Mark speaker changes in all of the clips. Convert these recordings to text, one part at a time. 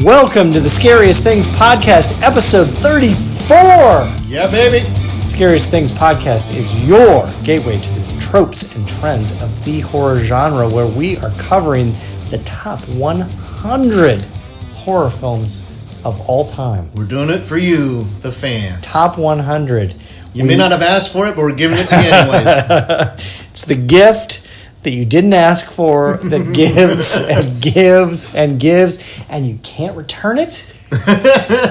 Speaker 1: Welcome to the Scariest Things podcast, episode 34.
Speaker 2: Yeah, baby.
Speaker 1: Scariest Things podcast is your gateway to the tropes and trends of the horror genre, where we are covering the top 100 horror films of all time.
Speaker 2: We're doing it for you, the fan.
Speaker 1: Top 100.
Speaker 2: You may not have asked for it, but we're giving it to you anyways.
Speaker 1: It's the gift that you didn't ask for, that gives and gives and gives, and you can't return it.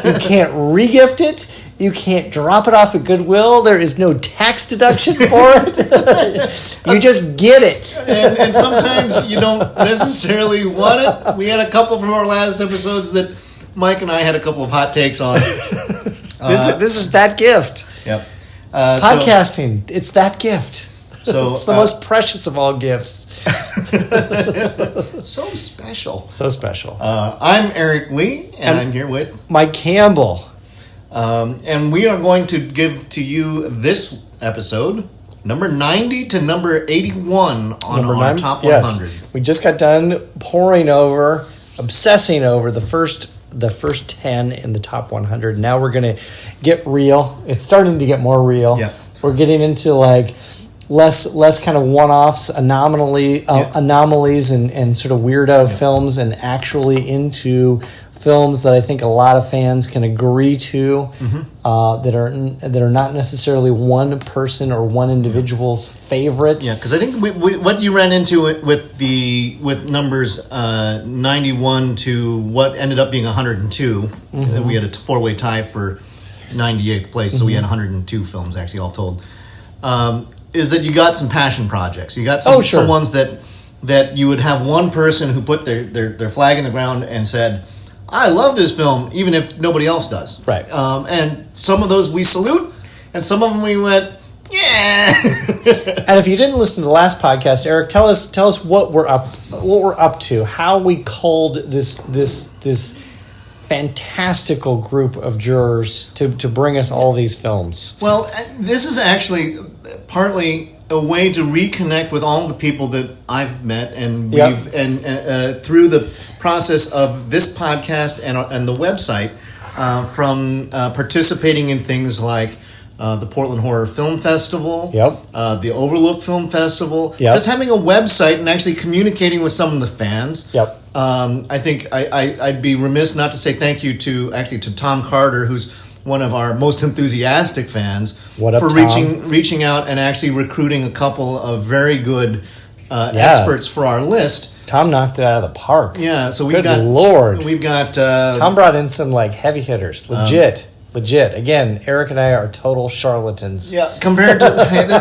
Speaker 1: You can't re-gift it. You can't drop it off at Goodwill. There is no tax deduction for it. You just get it.
Speaker 2: And sometimes you don't necessarily want it. We had a couple from our last episodes that Mike and I had a couple of hot takes on.
Speaker 1: This is that gift.
Speaker 2: Yep.
Speaker 1: Podcasting, it's that gift.
Speaker 2: So
Speaker 1: it's the most precious of all gifts.
Speaker 2: So special.
Speaker 1: So special.
Speaker 2: I'm Eric Lee, and I'm here with
Speaker 1: Mike Campbell.
Speaker 2: And we are going to give to you this episode, number 90 to number 81 on our top 100.
Speaker 1: Yes. We just got done obsessing over the first 10 in the top 100. Now we're going to get real. It's starting to get more real.
Speaker 2: Yeah.
Speaker 1: We're getting into like less kind of one-offs, anomalies and sort of weirdo films, and actually into films that I think a lot of fans can agree to, that are not necessarily one person or one individual's favorite.
Speaker 2: Yeah, because I think what you ran into with numbers 91 to what ended up being 102. We had a four-way tie for 98th place, so we had 102 films actually all told. Is that you got some passion projects? You got some ones that you would have one person who put their flag in the ground and said, I love this film, even if nobody else does.
Speaker 1: Right.
Speaker 2: And some of those we salute, and some of them we went, yeah.
Speaker 1: And if you didn't listen to the last podcast, Eric, tell us what we're up to, how we culled this fantastical group of jurors to bring us all these films.
Speaker 2: Well, this is actually partly a way to reconnect with all the people that I've met, and through the process of this podcast and the website, from participating in things like the Portland Horror Film Festival, the Overlook Film Festival, just having a website and actually communicating with some of the fans. I think I'd be remiss not to say thank you to Tom Carter, who's one of our most enthusiastic fans, for reaching out and actually recruiting a couple of very good experts for our list.
Speaker 1: Tom knocked it out of the park.
Speaker 2: Yeah, so
Speaker 1: we've got Tom brought in some like heavy hitters, legit. Again, Eric and I are total charlatans.
Speaker 2: Yeah, compared to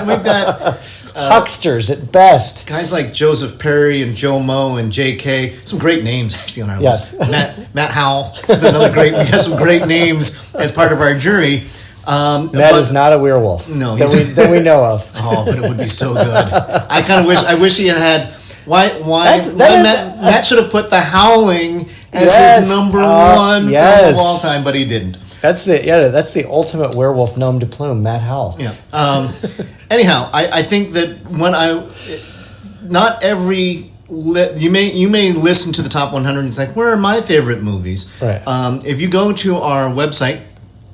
Speaker 2: we've got
Speaker 1: hucksters at best.
Speaker 2: Guys like Joseph Perry and Joe Moe and J.K. Some great names actually on our list. Matt Howell is another great. We have some great names as part of our jury.
Speaker 1: Matt is not a werewolf.
Speaker 2: No,
Speaker 1: that we know of.
Speaker 2: Oh, but it would be so good. I kind of wish. I wish he had. Why Matt should have put The Howling as his number one film of all time, but he didn't.
Speaker 1: That's the ultimate werewolf nom de plume, Matt Howell.
Speaker 2: Yeah. Anyhow, I think that you may listen to the top 100 and say, where are my favorite movies?
Speaker 1: Right.
Speaker 2: If you go to our website,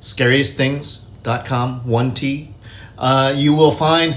Speaker 2: scariestthings.com, 1T, you will find,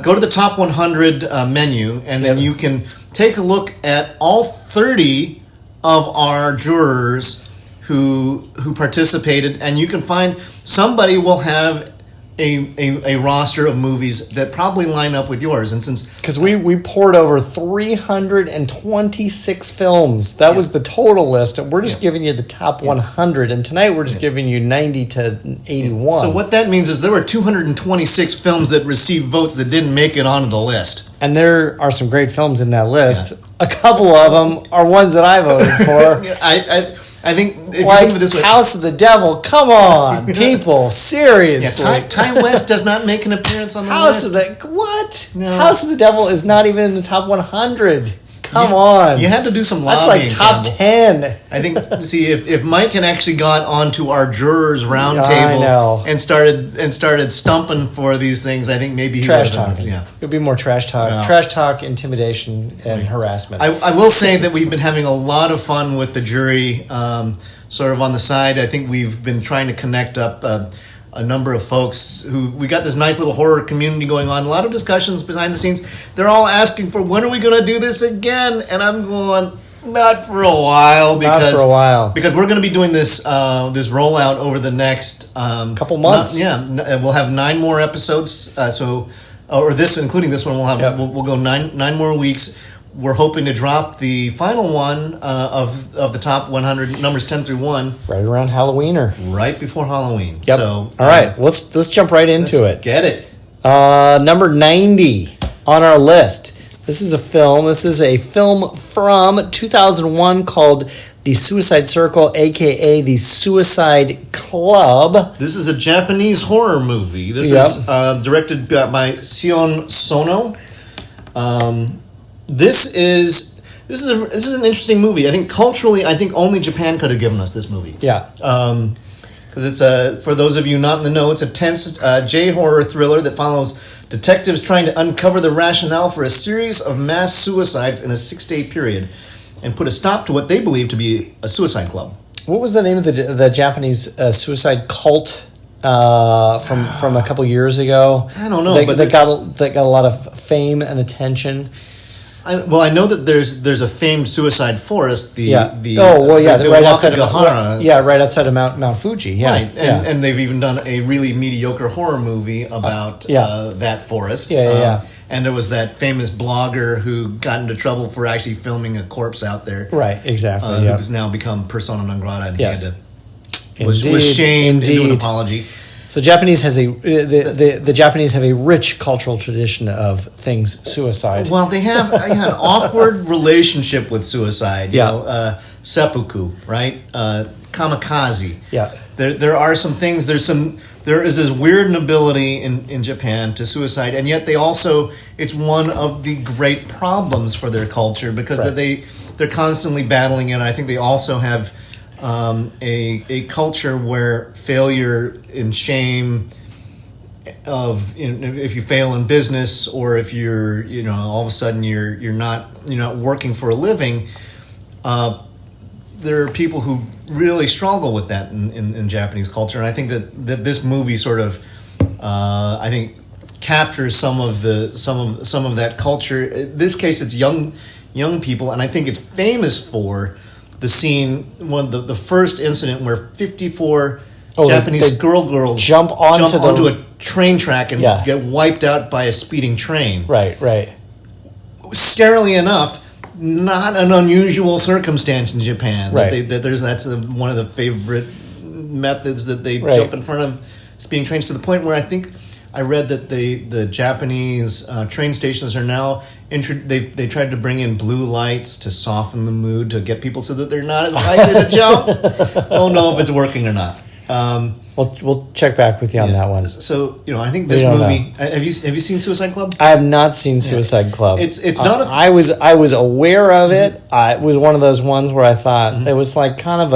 Speaker 2: go to the top 100 menu, and then you can take a look at all 30 of our jurors who participated, and you can find somebody will have a roster of movies that probably line up with yours. And
Speaker 1: because we poured over 326 films, that was the total list, and we're just giving you the top 100, and tonight we're just giving you 90 to 81.
Speaker 2: So what that means is there were 226 films that received votes that didn't make it onto the list.
Speaker 1: And there are some great films in that list. Yeah. A couple of them are ones that I voted for.
Speaker 2: I think if you
Speaker 1: like
Speaker 2: think of it this way,
Speaker 1: House of the Devil. Come on, people, seriously.
Speaker 2: Yeah, Ty West does not make an appearance on the
Speaker 1: list. What? No. House of the Devil is not even in the top 100. Come on.
Speaker 2: You had to do some
Speaker 1: That's
Speaker 2: lobbying.
Speaker 1: like top
Speaker 2: Campbell.
Speaker 1: 10.
Speaker 2: I think, see, if Mike had actually got onto our jurors roundtable and started stumping for these things, I think maybe he
Speaker 1: trash talking.
Speaker 2: Yeah.
Speaker 1: It would be more trash talk.
Speaker 2: Yeah.
Speaker 1: Trash talk, intimidation, and harassment.
Speaker 2: I will say that we've been having a lot of fun with the jury, sort of on the side. I think we've been trying to connect up a number of folks who we got this nice little horror community going on. A lot of discussions behind the scenes. They're all asking for, when are we going to do this again? And I'm going, not for a while. Because we're going to be doing this this rollout over the next
Speaker 1: couple months.
Speaker 2: We'll have 9 more episodes. Including this one, we'll go nine more weeks. We're hoping to drop the final one of the top 100 numbers 10 through 1
Speaker 1: right around Halloween or
Speaker 2: right before Halloween.
Speaker 1: Yep.
Speaker 2: So
Speaker 1: all right, let's jump right into it.
Speaker 2: Get it.
Speaker 1: Number 90 on our list. This is a film from 2001 called The Suicide Circle, aka The Suicide Club.
Speaker 2: This is a Japanese horror movie. This is directed by Sion Sono. This is an interesting movie. I think culturally, only Japan could have given us this movie.
Speaker 1: Yeah.
Speaker 2: Because it's for those of you not in the know, it's a tense J-horror thriller that follows detectives trying to uncover the rationale for a series of mass suicides in a 6-day period and put a stop to what they believe to be a suicide club.
Speaker 1: What was the name of the Japanese suicide cult from a couple years ago?
Speaker 2: I don't know,
Speaker 1: that got a lot of fame and attention.
Speaker 2: I know that there's a famed suicide forest.
Speaker 1: Right outside
Speaker 2: Wakagahara.
Speaker 1: Right outside of Mount Fuji. Yeah,
Speaker 2: right, and they've even done a really mediocre horror movie about that forest. And there was that famous blogger who got into trouble for actually filming a corpse out there.
Speaker 1: Right, exactly.
Speaker 2: Who's now become persona non grata, and he had to was shamed into an apology.
Speaker 1: So Japanese has the Japanese have a rich cultural tradition of things suicide.
Speaker 2: Well, they have an awkward relationship with suicide. You know, seppuku, right? Kamikaze.
Speaker 1: Yeah.
Speaker 2: There are some things. There is this weird nobility in Japan to suicide, and yet it's one of the great problems for their culture because they're constantly battling it. I think they also have a culture where failure and shame of if you fail in business or if you're all of a sudden you're not working for a living, there are people who really struggle with that in Japanese culture, and I think that this movie sort of captures some of that culture. In this case, it's young people, and I think it's famous for the scene, the first incident where 54 Japanese girls
Speaker 1: jump onto
Speaker 2: a train track and get wiped out by a speeding train.
Speaker 1: Right.
Speaker 2: Scarily enough, not an unusual circumstance in Japan.
Speaker 1: Right.
Speaker 2: That's one of the favorite methods that they jump in front of speeding trains, to the point where I think I read that the Japanese train stations are now they tried to bring in blue lights to soften the mood, to get people so that they're not as likely to jump. Don't know if it's working or not.
Speaker 1: We'll check back with you on that one.
Speaker 2: So I think this movie. Have you seen Suicide Club?
Speaker 1: I have not seen Suicide Club.
Speaker 2: It's not.
Speaker 1: I was aware of it. It was one of those ones where I thought it was like kind of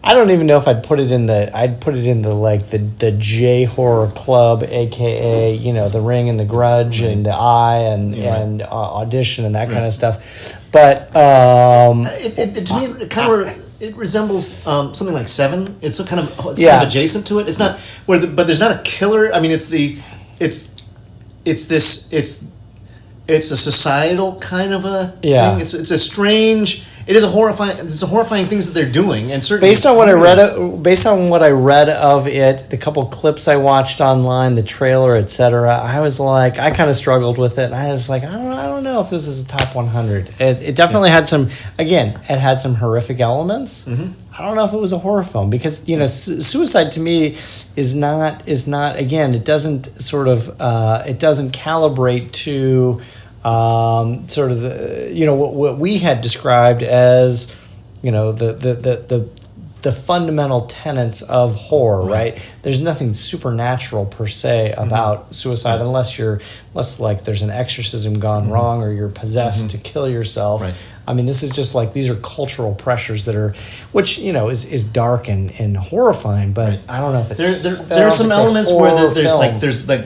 Speaker 1: I don't even know if I'd put it in the J horror club, aka The Ring and The Grudge and The Eye and Audition and that kind of stuff. But
Speaker 2: to me it kind of. It resembles something like Seven. It's kind of adjacent to it. It's not but there's not a killer. I mean, it's a societal kind of a thing. It's a strange. It is a horrifying. It's a horrifying things that they're doing, and certainly based on what
Speaker 1: I read of it, the couple clips I watched online, the trailer, etc. I was like, I kind of struggled with it. And I was like, I don't know if this is a top 100. It definitely had some. Again, it had some horrific elements. Mm-hmm. I don't know if it was a horror film because suicide to me is not. Again, it doesn't sort of. It doesn't calibrate to. Sort of the what we had described as the the fundamental tenets of horror, right? There's nothing supernatural per se about suicide unless like there's an exorcism gone wrong or you're possessed to kill yourself.
Speaker 2: Right.
Speaker 1: I mean, this is just like, these are cultural pressures that are, which, is dark and horrifying, but I don't know if it's...
Speaker 2: There are some elements where there's like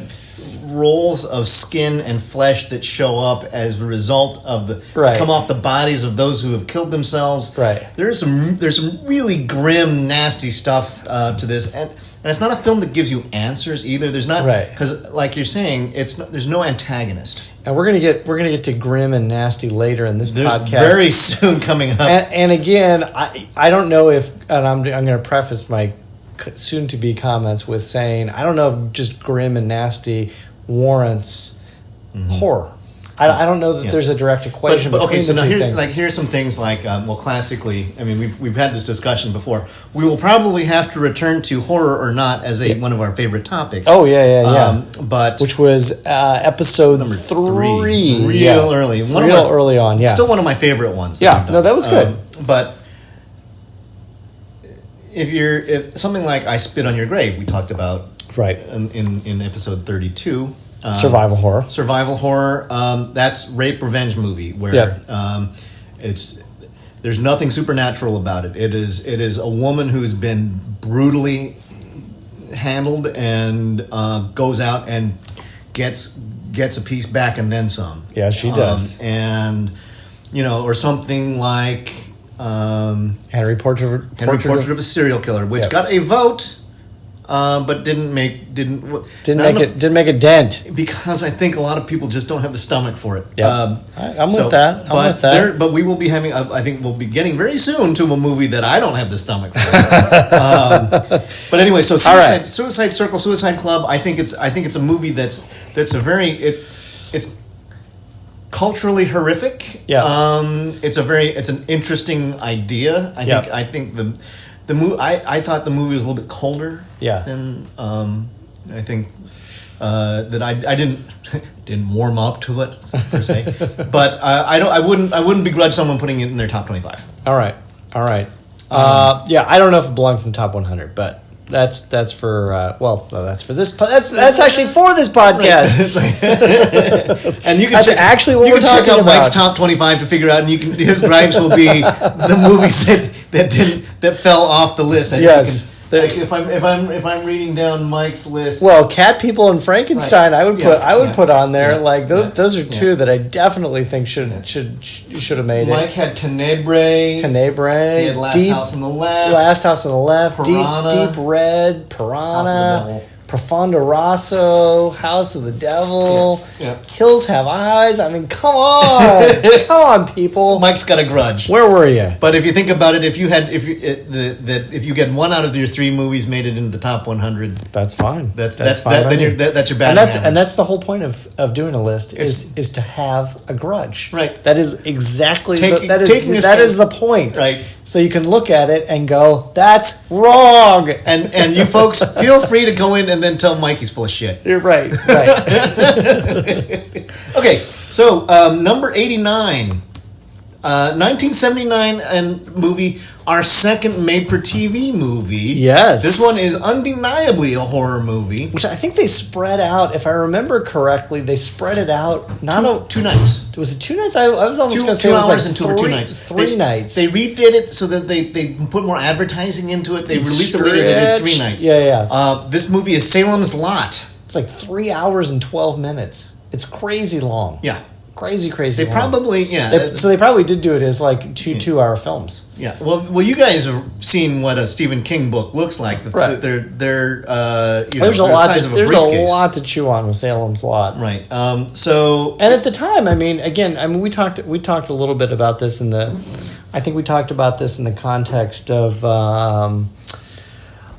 Speaker 2: rolls of skin and flesh that show up as a result of come off the bodies of those who have killed themselves.
Speaker 1: Right.
Speaker 2: There's some really grim, nasty stuff to this, and it's not a film that gives you answers either. There's not, because like you're saying, there's no antagonist.
Speaker 1: And we're gonna get to grim and nasty later in this podcast.
Speaker 2: Very soon coming up.
Speaker 1: And again, I don't know if, and I'm going to preface my soon-to-be comments with saying, I don't know if just grim and nasty warrants horror. I don't know that there's a direct equation between the two things.
Speaker 2: Here's some things like, classically, I mean, we've had this discussion before. We will probably have to return to horror or not as one of our favorite topics.
Speaker 1: Oh, yeah.
Speaker 2: But
Speaker 1: which was episode
Speaker 2: number
Speaker 1: 3.
Speaker 2: Real early.
Speaker 1: Early on, yeah.
Speaker 2: Still one of my favorite ones.
Speaker 1: That was good.
Speaker 2: But if something like I Spit on Your Grave, we talked about in episode 32.
Speaker 1: Survival horror.
Speaker 2: That's rape revenge movie where there's nothing supernatural about it. It is a woman who's been brutally handled and goes out and gets a piece back and then some.
Speaker 1: Yeah, she does.
Speaker 2: And or something like
Speaker 1: Henry Portrait
Speaker 2: of a Serial Killer, which got a vote. But didn't make a dent
Speaker 1: because
Speaker 2: I think a lot of people just don't have the stomach for it.
Speaker 1: Yeah, I'm with that.
Speaker 2: But we will be having. I think we'll be getting very soon to a movie that I don't have the stomach for. But anyway, so Suicide Circle, Suicide Club. I think it's a movie that's it's culturally horrific.
Speaker 1: Yeah.
Speaker 2: It's an interesting idea. I think the movie. I thought the movie was a little bit colder.
Speaker 1: Yeah.
Speaker 2: Than I think that I didn't warm up to it per se. But I wouldn't begrudge someone putting it in their top 25.
Speaker 1: All right. I don't know if it belongs in the top 100, but that's for that's for this. That's actually for this podcast.
Speaker 2: Right. And you can
Speaker 1: actually what we're talking
Speaker 2: check out
Speaker 1: about.
Speaker 2: Mike's top 25 to figure out, and his gripes will be the movies that fell off the list. If I'm reading down Mike's list,
Speaker 1: Cat People and Frankenstein, I would put on there. Like those are two that I definitely think should have made it.
Speaker 2: Mike had Tenebrae. He had Last House on the Left.
Speaker 1: Piranha. Deep Red. Piranha. Profondo Rosso, House of the Devil, Hills Have Eyes. I mean, come on, people.
Speaker 2: Mike's got a grudge.
Speaker 1: Where were you?
Speaker 2: But if you think about it, if you get one out of your 3 movies made it into the top 100,
Speaker 1: that's fine.
Speaker 2: That's fine. That's your batting average.
Speaker 1: And that's the whole point of doing a list is to have a grudge.
Speaker 2: Right.
Speaker 1: That is exactly that is the point.
Speaker 2: Right.
Speaker 1: So you can look at it and go, that's wrong.
Speaker 2: And you folks feel free to go in and then tell Mike he's full of shit.
Speaker 1: You're right.
Speaker 2: Okay, so number 89, 1979 movie, our second made-for-TV movie.
Speaker 1: Yes.
Speaker 2: This one is undeniably a horror movie.
Speaker 1: Which I think they spread out, if I remember correctly, they spread it out.
Speaker 2: Two nights.
Speaker 1: Was it 2 nights? I was almost going to say
Speaker 2: 2
Speaker 1: it was
Speaker 2: hours
Speaker 1: like
Speaker 2: and 2 nights.
Speaker 1: 3 nights.
Speaker 2: They redid it so that they put more advertising into it. They released it later. They did 3 nights.
Speaker 1: Yeah.
Speaker 2: This movie is Salem's Lot.
Speaker 1: It's like 3 hours and 12 minutes. It's crazy long.
Speaker 2: Yeah.
Speaker 1: Crazy
Speaker 2: They
Speaker 1: long.
Speaker 2: probably,
Speaker 1: so they probably did do it as like two-hour films.
Speaker 2: Yeah. Well, you guys have seen what a Stephen King book looks like.
Speaker 1: Right.
Speaker 2: They're
Speaker 1: there's a lot to chew on with Salem's Lot.
Speaker 2: Right. So.
Speaker 1: And at the time, we talked a little bit about this I think we talked about this in the context of.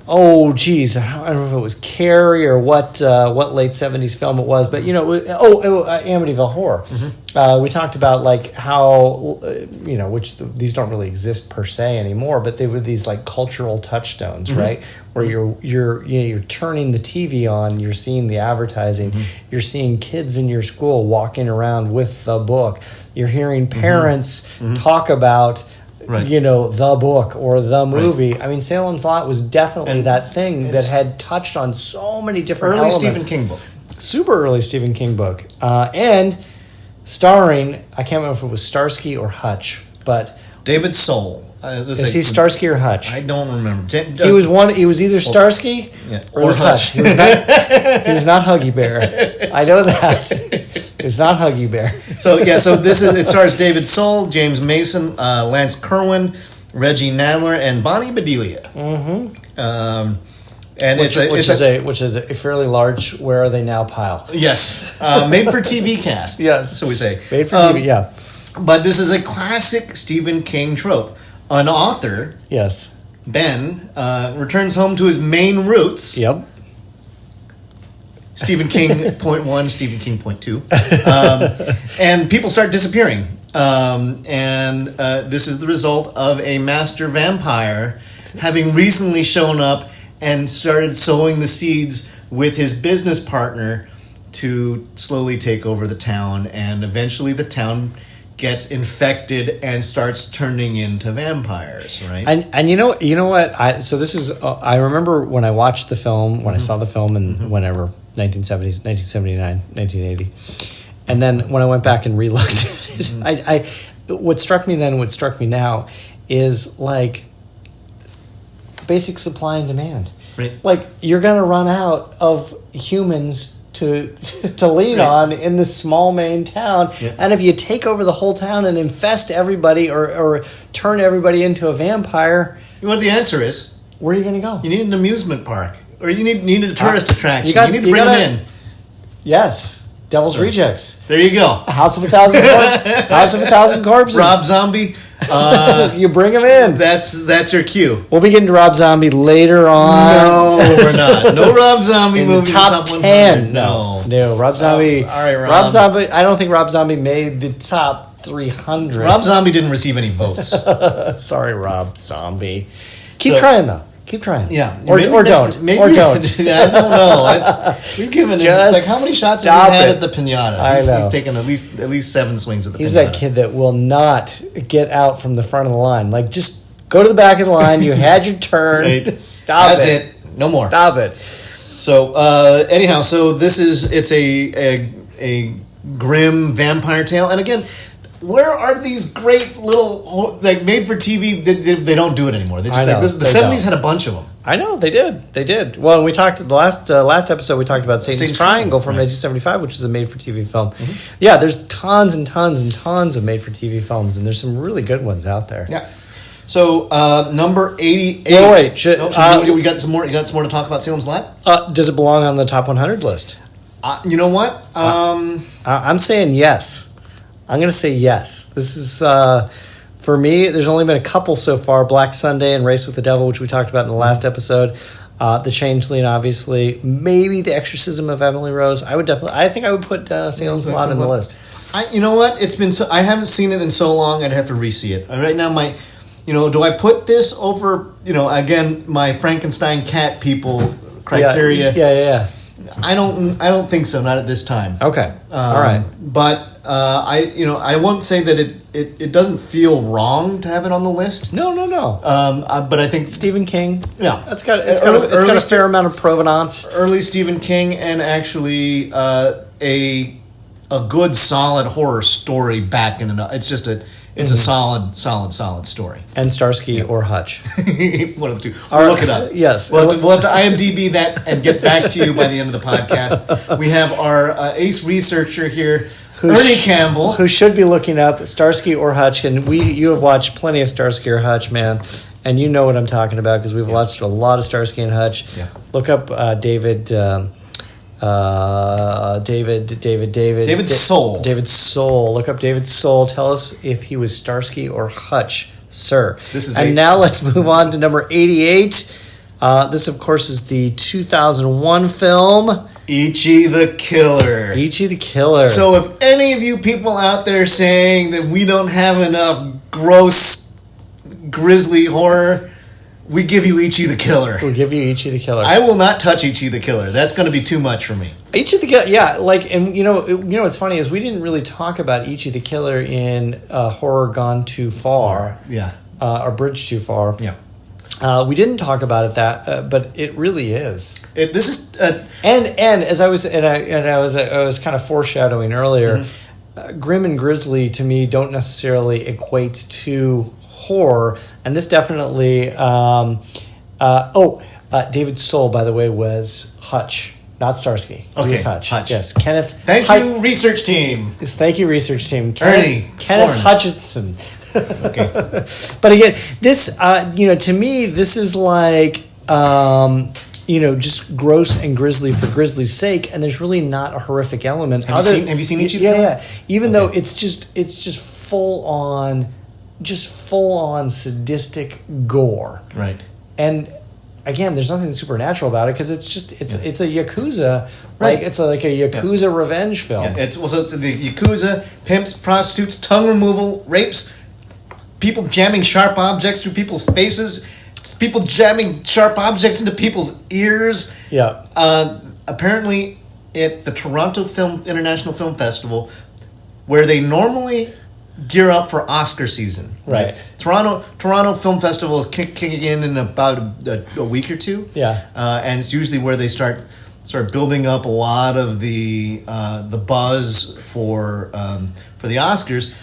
Speaker 1: I don't know if it was Carrie or what late 70s film it was, but Amityville Horror. Mm-hmm. We talked about like how these don't really exist per se anymore, but they were these like cultural touchstones, mm-hmm. right? Where you're turning the TV on, you're seeing the advertising, mm-hmm. you're seeing kids in your school walking around with the book, you're hearing parents mm-hmm. talk about the book or the movie. Right. I mean, Salem's Lot was definitely that thing that had touched on so many different
Speaker 2: early
Speaker 1: elements.
Speaker 2: Stephen King book.
Speaker 1: Super early Stephen King book. And starring, I can't remember if it was Starsky or Hutch, but...
Speaker 2: David Soul.
Speaker 1: Is he Starsky or Hutch?
Speaker 2: I don't remember.
Speaker 1: He was either Starsky or was Hutch. He was not Huggy Bear. I know that. He was not Huggy Bear.
Speaker 2: So it stars David Soul, James Mason, Lance Kerwin, Reggie Nadler, and Bonnie Bedelia.
Speaker 1: Mm-hmm. And which is a fairly large "Where Are They Now" pile.
Speaker 2: Yes, made for TV cast.
Speaker 1: Yes,
Speaker 2: so we say
Speaker 1: made for TV. Yeah,
Speaker 2: but this is a classic Stephen King trope. An author,
Speaker 1: yes,
Speaker 2: Ben, returns home to his main roots.
Speaker 1: Yep.
Speaker 2: Stephen King point 1, Stephen King point 2, and people start disappearing. And this is the result of a master vampire having recently shown up and started sowing the seeds with his business partner to slowly take over the town, and eventually the town gets infected and starts turning into vampires, right?
Speaker 1: And you know what? I remember when I watched the film, when I saw the film in whenever 1970s, 1979, 1980, and then when I went back and relooked at it, what struck me then and what struck me now is like basic supply and demand.
Speaker 2: Right.
Speaker 1: Like you're gonna run out of humans to lean on in this small Maine town, and if you take over the whole town and infest everybody or turn everybody into a vampire,
Speaker 2: you know what the answer is?
Speaker 1: Where are you going to go?
Speaker 2: You need an amusement park, or you need a tourist attraction. You need to bring them in.
Speaker 1: Yes, Devil's Rejects.
Speaker 2: There you go.
Speaker 1: House of a Thousand Corpses.
Speaker 2: Rob Zombie.
Speaker 1: You bring him in.
Speaker 2: That's your cue.
Speaker 1: We'll be getting to Rob Zombie later on.
Speaker 2: No, we're not. No Rob Zombie movie.
Speaker 1: Top 10. No. Rob Zombie.
Speaker 2: Sorry,
Speaker 1: Rob Zombie. I don't think Rob Zombie made the top 300.
Speaker 2: Rob Zombie didn't receive any votes.
Speaker 1: Sorry, Rob Zombie. Keep trying though. Keep trying.
Speaker 2: Yeah.
Speaker 1: Or don't. Or don't.
Speaker 2: I don't know. You're giving him. It's like, how many shots has he had at the pinata?
Speaker 1: I know.
Speaker 2: He's taken at least 7 swings at the pinata.
Speaker 1: He's that kid that will not get out from the front of the line. Like, just go to the back of the line. You had your turn.
Speaker 2: Right.
Speaker 1: Stop it.
Speaker 2: That's it. No more.
Speaker 1: Stop it.
Speaker 2: So, anyhow, it's a grim vampire tale. And again, where are these great little, like, made for TV? They don't do it anymore. They just the 70s had a bunch of them.
Speaker 1: I know they did. Well, we talked the last episode. We talked about Satan's Triangle from 1975, which is a made-for-TV film. Mm-hmm. Yeah, there's tons and tons and tons of made-for-TV films, and there's some really good ones out there.
Speaker 2: Yeah. So number 88.
Speaker 1: Well, wait,
Speaker 2: we got some more. You got some more to talk about Salem's Lot?
Speaker 1: Does it belong on the top 100 list?
Speaker 2: You know what?
Speaker 1: I'm saying yes. I'm going to say yes. This is, for me, there's only been a couple so far, Black Sunday and Race with the Devil, which we talked about in the last episode. The Changeling, obviously. Maybe The Exorcism of Emily Rose. I think I would put Salem's Lot on the list.
Speaker 2: You know what? It's been I haven't seen it in so long, I'd have to re-see it. Right now, do I put this over, again, my Frankenstein cat people criteria?
Speaker 1: Yeah.
Speaker 2: I don't think so. Not at this time.
Speaker 1: Okay. All right.
Speaker 2: But I won't say that it doesn't feel wrong to have it on the list.
Speaker 1: No.
Speaker 2: But I think
Speaker 1: Stephen King.
Speaker 2: Yeah,
Speaker 1: it's got a fair amount of provenance.
Speaker 2: Early Stephen King, and actually a good solid horror story back in it. It's just It's a solid story.
Speaker 1: And Starsky or Hutch.
Speaker 2: One of the two. We'll look it up.
Speaker 1: Yes.
Speaker 2: We'll have to IMDb that and get back to you by the end of the podcast. We have our ace researcher here, Ernie Campbell.
Speaker 1: Who should be looking up Starsky or Hutch. And you have watched plenty of Starsky or Hutch, man. And you know what I'm talking about because we've watched a lot of Starsky and Hutch.
Speaker 2: Yeah.
Speaker 1: Look up David
Speaker 2: Soul.
Speaker 1: David Soul. Look up David Soul. Tell us if he was Starsky or Hutch, sir. Now let's move on to number 88. This, of course, is the 2001 film
Speaker 2: Ichi the Killer.
Speaker 1: Ichi the Killer.
Speaker 2: So if any of you people out there saying that we don't have enough gross, grisly horror, we give you Ichi the Killer.
Speaker 1: We'll give you Ichi the Killer.
Speaker 2: I will not touch Ichi the Killer. That's going to be too much for me.
Speaker 1: Ichi the Killer, yeah. And you know what's funny is we didn't really talk about Ichi the Killer in Horror Gone Too Far.
Speaker 2: Yeah.
Speaker 1: a bridge too far.
Speaker 2: Yeah.
Speaker 1: We didn't talk about it but it really is.
Speaker 2: This is
Speaker 1: and as I was kind of foreshadowing earlier, grim and grisly to me don't necessarily equate to horror, and this definitely. David Soul, by the way, was Hutch. Not Starsky.
Speaker 2: Okay,
Speaker 1: He was Hutch. Yes, Kenneth.
Speaker 2: Thank you, research team.
Speaker 1: Thank you, research team.
Speaker 2: Kenneth
Speaker 1: Hutchinson.
Speaker 2: Okay.
Speaker 1: But again, this, to me, this is like, just gross and grisly for grisly's sake, and there's really not a horrific element.
Speaker 2: Have you seen each of them?
Speaker 1: Yeah. Even though it's just full on sadistic gore.
Speaker 2: Right.
Speaker 1: And again, there's nothing supernatural about it because it's a Yakuza, right? It's like a Yakuza revenge film.
Speaker 2: Yeah, it's the Yakuza, pimps, prostitutes, tongue removal, rapes, people jamming sharp objects through people's faces, people jamming sharp objects into people's ears.
Speaker 1: Yeah.
Speaker 2: Apparently, at the Toronto International Film Festival, where they normally gear up for Oscar season, right? Toronto Film Festival is kicking in about a week or two.
Speaker 1: Yeah,
Speaker 2: and it's usually where they start building up a lot of the buzz for the Oscars.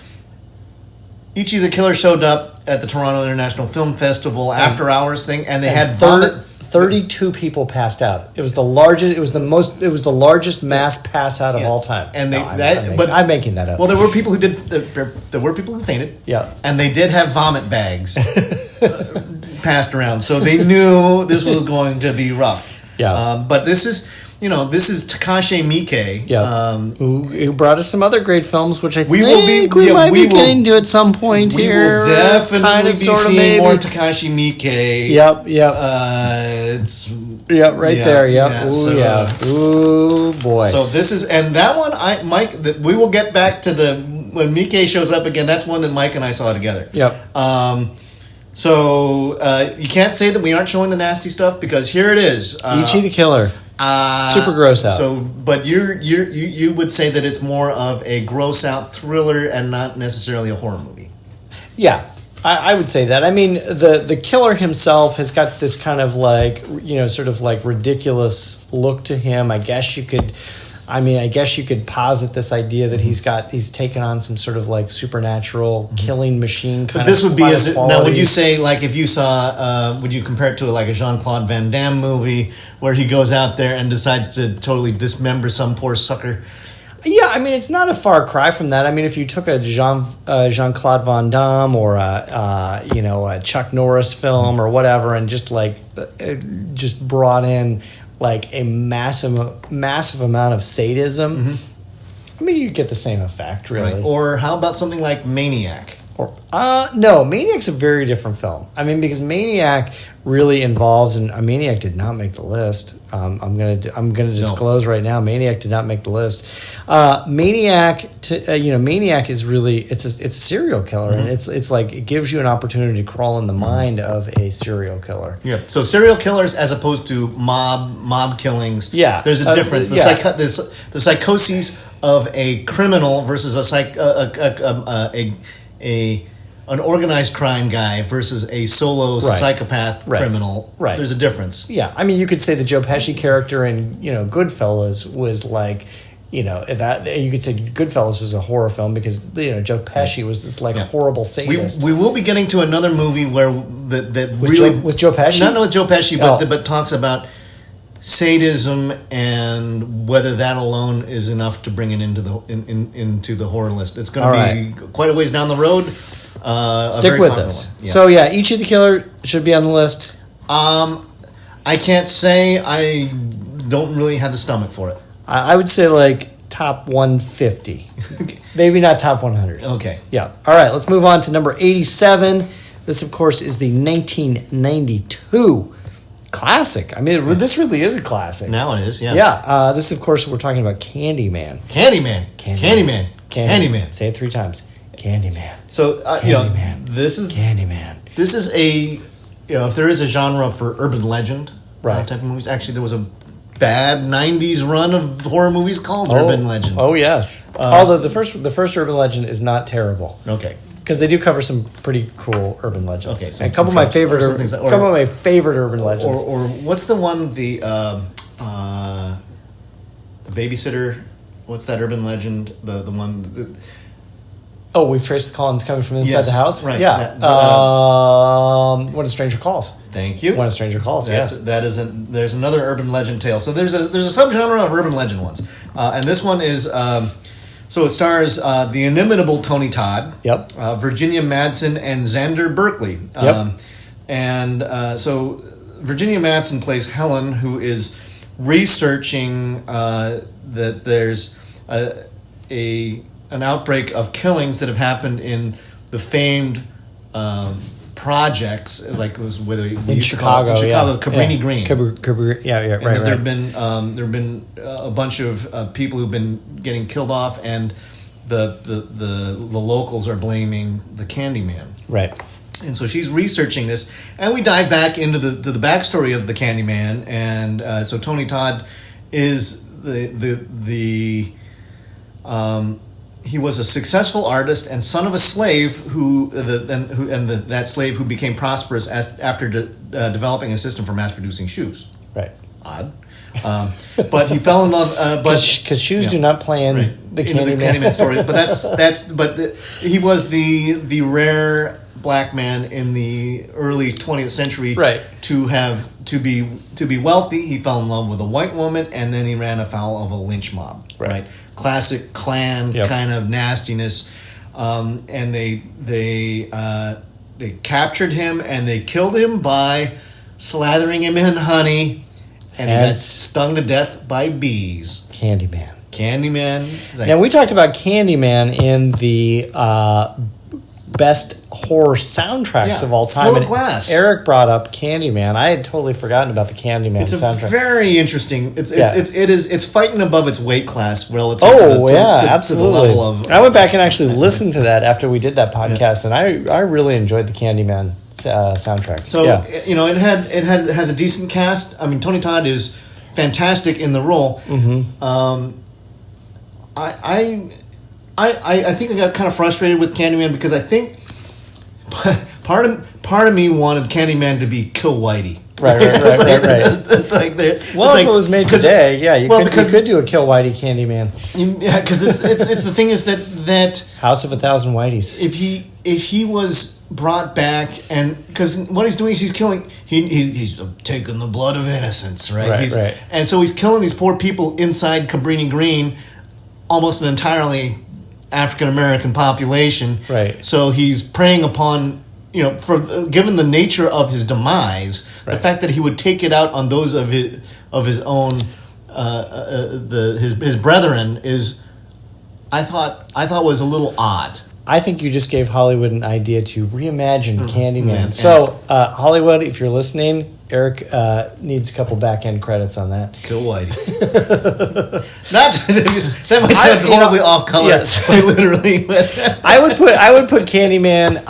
Speaker 2: Ichi the Killer showed up at the Toronto International Film Festival after hours thing, and they had
Speaker 1: 32 people passed out. It was the largest. It was the largest mass pass out of all time.
Speaker 2: And
Speaker 1: I'm making that up.
Speaker 2: Well, there were people who did. There were people who fainted.
Speaker 1: Yeah,
Speaker 2: and they did have vomit bags passed around, so they knew this was going to be rough.
Speaker 1: Yeah,
Speaker 2: but this is Takashi Miike.
Speaker 1: Yeah, who brought us some other great films, which I think
Speaker 2: we
Speaker 1: might be getting to at some point here.
Speaker 2: We will definitely be seeing more Takashi Miike.
Speaker 1: Yep. Right there. Yep. Ooh, boy.
Speaker 2: So this is, and that one, we will get back to when Miike shows up again. That's one that Mike and I saw together.
Speaker 1: Yep.
Speaker 2: So you can't say that we aren't showing the nasty stuff because here it is.
Speaker 1: Ichi the Killer. Super gross out.
Speaker 2: So, but you would say that it's more of a gross out thriller and not necessarily a horror movie.
Speaker 1: Yeah, I would say that. I mean, the killer himself has got this kind of sort of ridiculous look to him. I guess you could posit this idea that he's taken on some sort of supernatural killing machine kind of. But this would be
Speaker 2: now. Would you say if you saw? Would you compare it to a Jean-Claude Van Damme movie where he goes out there and decides to totally dismember some poor sucker?
Speaker 1: Yeah, I mean it's not a far cry from that. I mean, if you took a Jean-Claude Van Damme or a Chuck Norris film or whatever, and just brought in a massive amount of sadism, I mean, you get the same effect, really.
Speaker 2: Right. Or how about something like Maniac?
Speaker 1: No, Maniac's a very different film. I mean, because Maniac really involves, and Maniac did not make the list. I'm gonna disclose right now, Maniac did not make the list. Maniac is really it's a serial killer, and it's it gives you an opportunity to crawl in the mind of a serial killer.
Speaker 2: Yeah. So serial killers as opposed to mob killings.
Speaker 1: Yeah.
Speaker 2: There's a difference. The psychoses of a criminal versus an organized crime guy versus a solo psychopath criminal. Right. There's a difference.
Speaker 1: Yeah. I mean, you could say the Joe Pesci character in, Goodfellas was that you could say Goodfellas was a horror film because, Joe Pesci was this horrible sadist.
Speaker 2: We will be getting to another movie where
Speaker 1: with Joe Pesci?
Speaker 2: Not with Joe Pesci, but talks about sadism and whether that alone is enough to bring it into the horror list. It's going to be quite a ways down the road.
Speaker 1: Stick with us. Yeah. So Ichi the Killer should be on the list.
Speaker 2: I can't say. I don't really have the stomach for it.
Speaker 1: I would say top 150. Maybe not top 100.
Speaker 2: Okay.
Speaker 1: Yeah. All right. Let's move on to number 87. This, of course, is the 1992 classic. I mean, this really is a classic.
Speaker 2: Now it is, yeah.
Speaker 1: Yeah. This, of course, we're talking about Candyman.
Speaker 2: Candyman.
Speaker 1: Say it 3 times. Candyman.
Speaker 2: So,
Speaker 1: Candyman.
Speaker 2: This is
Speaker 1: Candyman.
Speaker 2: This is if there is a genre for urban legend type of movies, actually there was a bad 90s run of horror movies called urban legend.
Speaker 1: Oh, yes. Although the first urban legend is not terrible.
Speaker 2: Okay.
Speaker 1: because they do cover some pretty cool urban legends.
Speaker 2: Okay, so
Speaker 1: a couple of my favorite, urban legends.
Speaker 2: Or what's the one the babysitter? What's that urban legend? The one.
Speaker 1: We've traced the call and it's coming from inside the house.
Speaker 2: Right.
Speaker 1: Yeah. When a Stranger Calls.
Speaker 2: Thank you.
Speaker 1: When a Stranger Calls.
Speaker 2: There's another urban legend tale. So there's a subgenre of urban legend ones, and this one is. So it stars the inimitable Tony Todd.
Speaker 1: Yep.
Speaker 2: Virginia Madsen and Xander Berkeley.
Speaker 1: Yep.
Speaker 2: So Virginia Madsen plays Helen, who is researching that there's an outbreak of killings that have happened in the famed projects, like it was where we used
Speaker 1: Chicago,
Speaker 2: to call it, Cabrini Green.
Speaker 1: Right.
Speaker 2: There have been a bunch of people who've been getting killed off, and the locals are blaming the Candyman.
Speaker 1: Right.
Speaker 2: And so she's researching this, and we dive back into the backstory of the Candyman, and so Tony Todd is he was a successful artist and son of a slave that slave who became prosperous after developing a system for mass producing shoes.
Speaker 1: Right.
Speaker 2: Odd. But he fell in love.
Speaker 1: Because shoes do not play in the
Speaker 2: Candyman story. But he was the rare black man in the early 20th century.
Speaker 1: Right.
Speaker 2: To be wealthy, he fell in love with a white woman, and then he ran afoul of a lynch mob. Right. Classic Klan kind of nastiness, and they captured him and they killed him by slathering him in honey, and he got stung to death by bees. Candyman.
Speaker 1: Now we talked about Candyman in the best horror soundtracks of all time.
Speaker 2: Full of glass.
Speaker 1: Eric brought up Candyman. I had totally forgotten about the Candyman soundtrack.
Speaker 2: It's very interesting. It's fighting above its weight class relative
Speaker 1: absolutely.
Speaker 2: to the level of.
Speaker 1: I went back and actually listened to that after we did that podcast, and I really enjoyed the Candyman soundtrack.
Speaker 2: So it has a decent cast. I mean, Tony Todd is fantastic in the role. Mm-hmm. I think I got kind of frustrated with Candyman because I think part of me wanted Candyman to be Kill Whitey.
Speaker 1: Right.
Speaker 2: It's like
Speaker 1: if it was made today, you could do a Kill Whitey Candyman.
Speaker 2: Yeah, because it's the thing is that
Speaker 1: House of a Thousand Whiteys.
Speaker 2: If he was brought back, and because what he's doing is he's killing, he's taking the blood of innocence, right?
Speaker 1: Right.
Speaker 2: And so he's killing these poor people inside Cabrini Green, almost an entirely African American population.
Speaker 1: Right.
Speaker 2: So he's preying upon, given the nature of his demise, the fact that he would take it out on those of his own his brethren is, I thought was a little odd.
Speaker 1: I think you just gave Hollywood an idea to reimagine Candyman. So, Hollywood, if you're listening, Eric needs a couple back-end credits on that.
Speaker 2: Kill Whitey. That might sound horribly off color.
Speaker 1: Yes,
Speaker 2: literally.
Speaker 1: I would put Candyman.